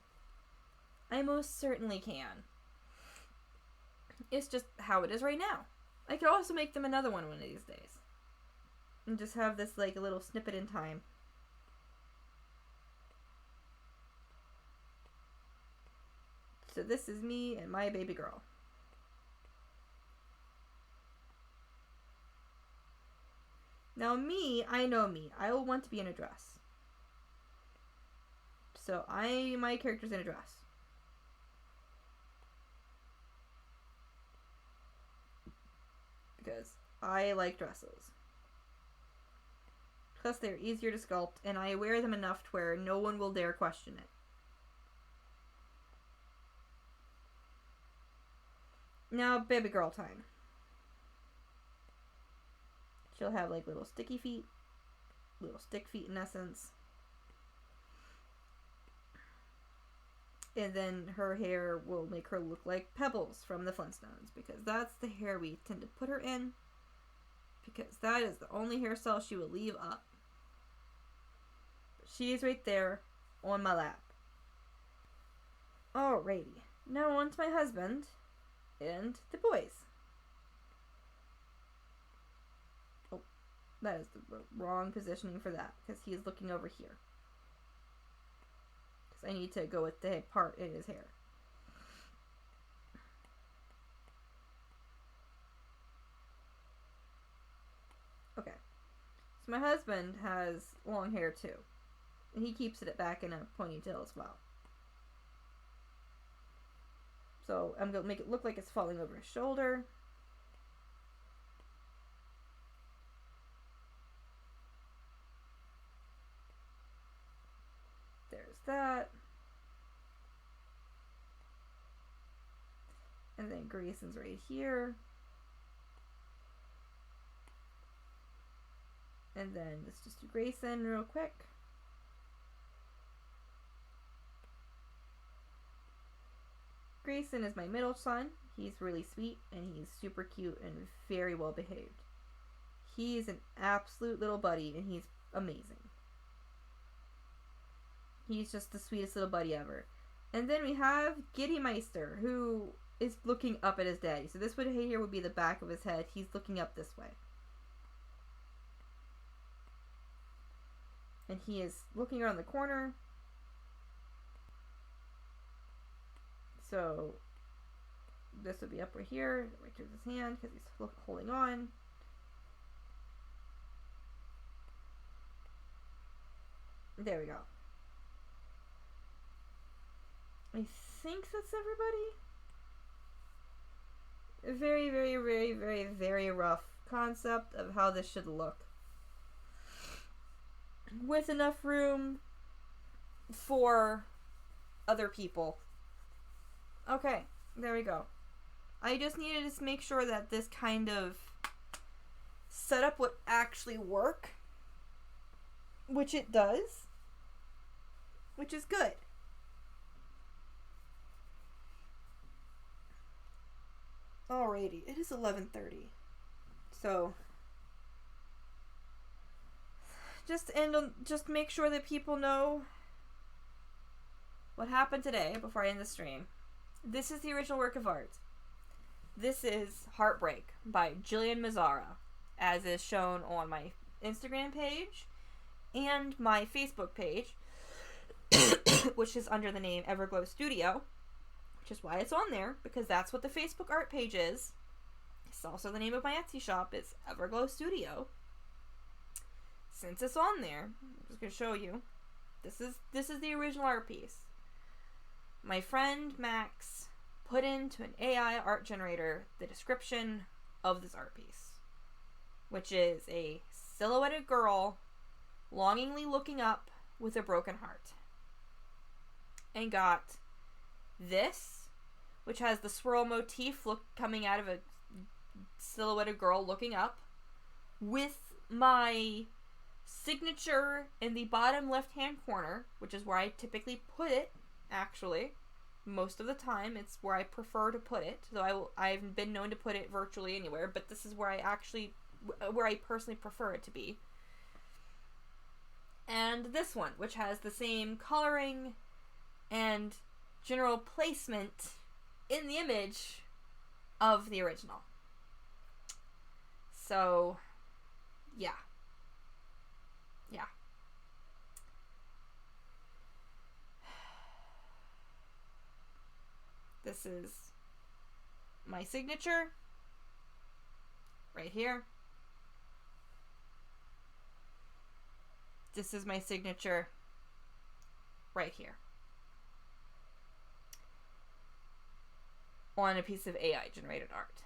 I most certainly can. It's just how it is right now. I could also make them another one of these days. And just have this like a little snippet in time. So this is me and my baby girl. Now me, I know me. I will want to be in a dress. So my character's in a dress. Because I like dresses. Plus they're easier to sculpt and I wear them enough to where no one will dare question it. Now baby girl time. She'll have like little sticky feet. Little stick feet in essence. And then her hair will make her look like Pebbles from the Flintstones. Because that's the hair we tend to put her in. Because that is the only hairstyle she will leave up. But she is right there on my lap. Alrighty. Now on to my husband and the boys. Oh, that is the wrong positioning for that. Because he is looking over here. I need to go with the part in his hair. Okay. So my husband has long hair too. And he keeps it back in a ponytail as well. So I'm going to make it look like it's falling over his shoulder. There's that. And then Grayson's right here. And then let's just do Grayson real quick. Grayson is my middle son. He's really sweet and he's super cute and very well behaved. He's an absolute little buddy and he's amazing. He's just the sweetest little buddy ever. And then we have Giddy Meister, who is looking up at his daddy. So this here would be the back of his head. He's looking up this way. And he is looking around the corner. So this would be up right here. Right here's his hand because he's holding on. There we go. I think that's everybody. A very, very, very, very, very rough concept of how this should look. With enough room for other people. Okay, there we go. I just needed to make sure that this kind of setup would actually work. Which it does. Which is good. Alrighty, it is 11:30. So just make sure that people know what happened today before I end the stream. This is the original work of art. This is Heartbreak by Jillian Mazzara, as is shown on my Instagram page and my Facebook page, which is under the name Everglow Studio. Which is why it's on there, because that's what the Facebook art page is. It's also the name of my Etsy shop. It's Everglow Studio. since it's on there, I'm just gonna show you. This is the original art piece. My friend Max put into an AI art generator the description of this art piece, which is a silhouetted girl longingly looking up with a broken heart. And got this, which has the swirl motif coming out of a silhouetted girl looking up, with my signature in the bottom left-hand corner, which is where I typically put it, actually. Most of the time, it's where I prefer to put it, though I've been known to put it virtually anywhere, but this is where I personally prefer it to be. And this one, which has the same coloring and general placement in the image of the original. So, yeah. Yeah. This is my signature right here. This is my signature right here. On a piece of AI generated art.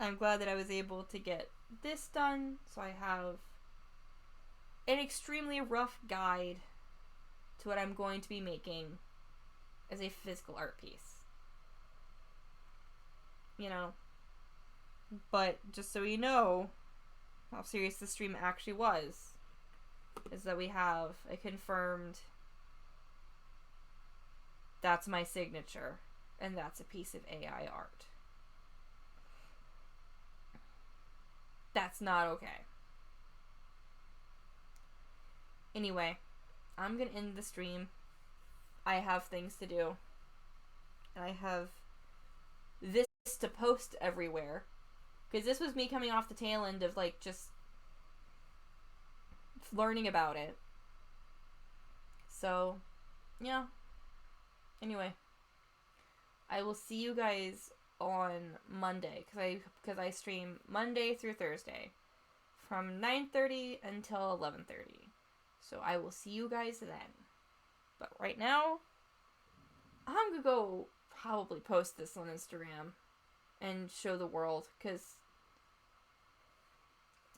I'm glad that I was able to get this done, so I have an extremely rough guide to what I'm going to be making as a physical art piece. You know, but just so you know how serious the stream actually was, is that we have a confirmed that's my signature, and that's a piece of AI art. That's not okay. Anyway, I'm gonna end the stream. I have things to do. And I have this to post everywhere. Because this was me coming off the tail end of, like, just learning about it. So, yeah. Anyway, I will see you guys on Monday, because I stream Monday through Thursday from 9:30 until 11:30. So I will see you guys then. But right now, I'm gonna go probably post this on Instagram and show the world, because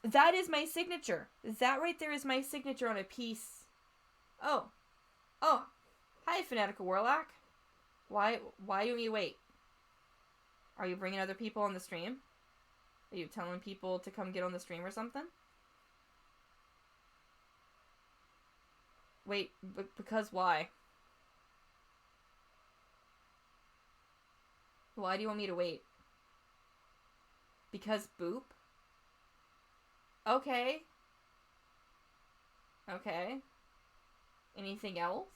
that is my signature. That right there is my signature on a piece. Oh. Hi, Fanatical Warlock. Why do you wait? Are you bringing other people on the stream? Are you telling people to come get on the stream or something? Wait, because why? Why do you want me to wait? Because boop? Okay. Okay. Anything else?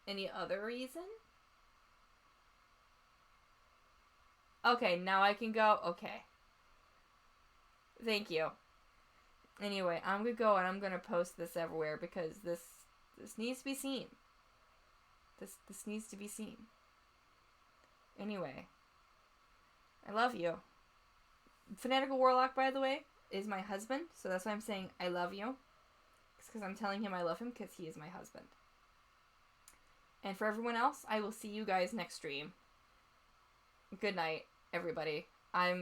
Any other reason? Okay, now I can go. Okay. Thank you. Anyway, I'm gonna go and I'm gonna post this everywhere, because this needs to be seen. This needs to be seen. Anyway. I love you. Fanatical Warlock, by the way, is my husband, so that's why I'm saying I love you. It's because I'm telling him I love him, because he is my husband. And for everyone else, I will see you guys next stream. Good night, everybody. I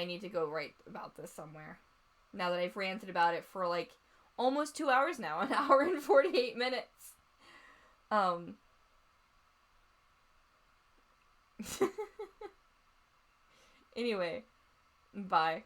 need to go write about this somewhere. Now that I've ranted about it for like almost 2 hours now, an hour and 48 minutes. Anyway, bye.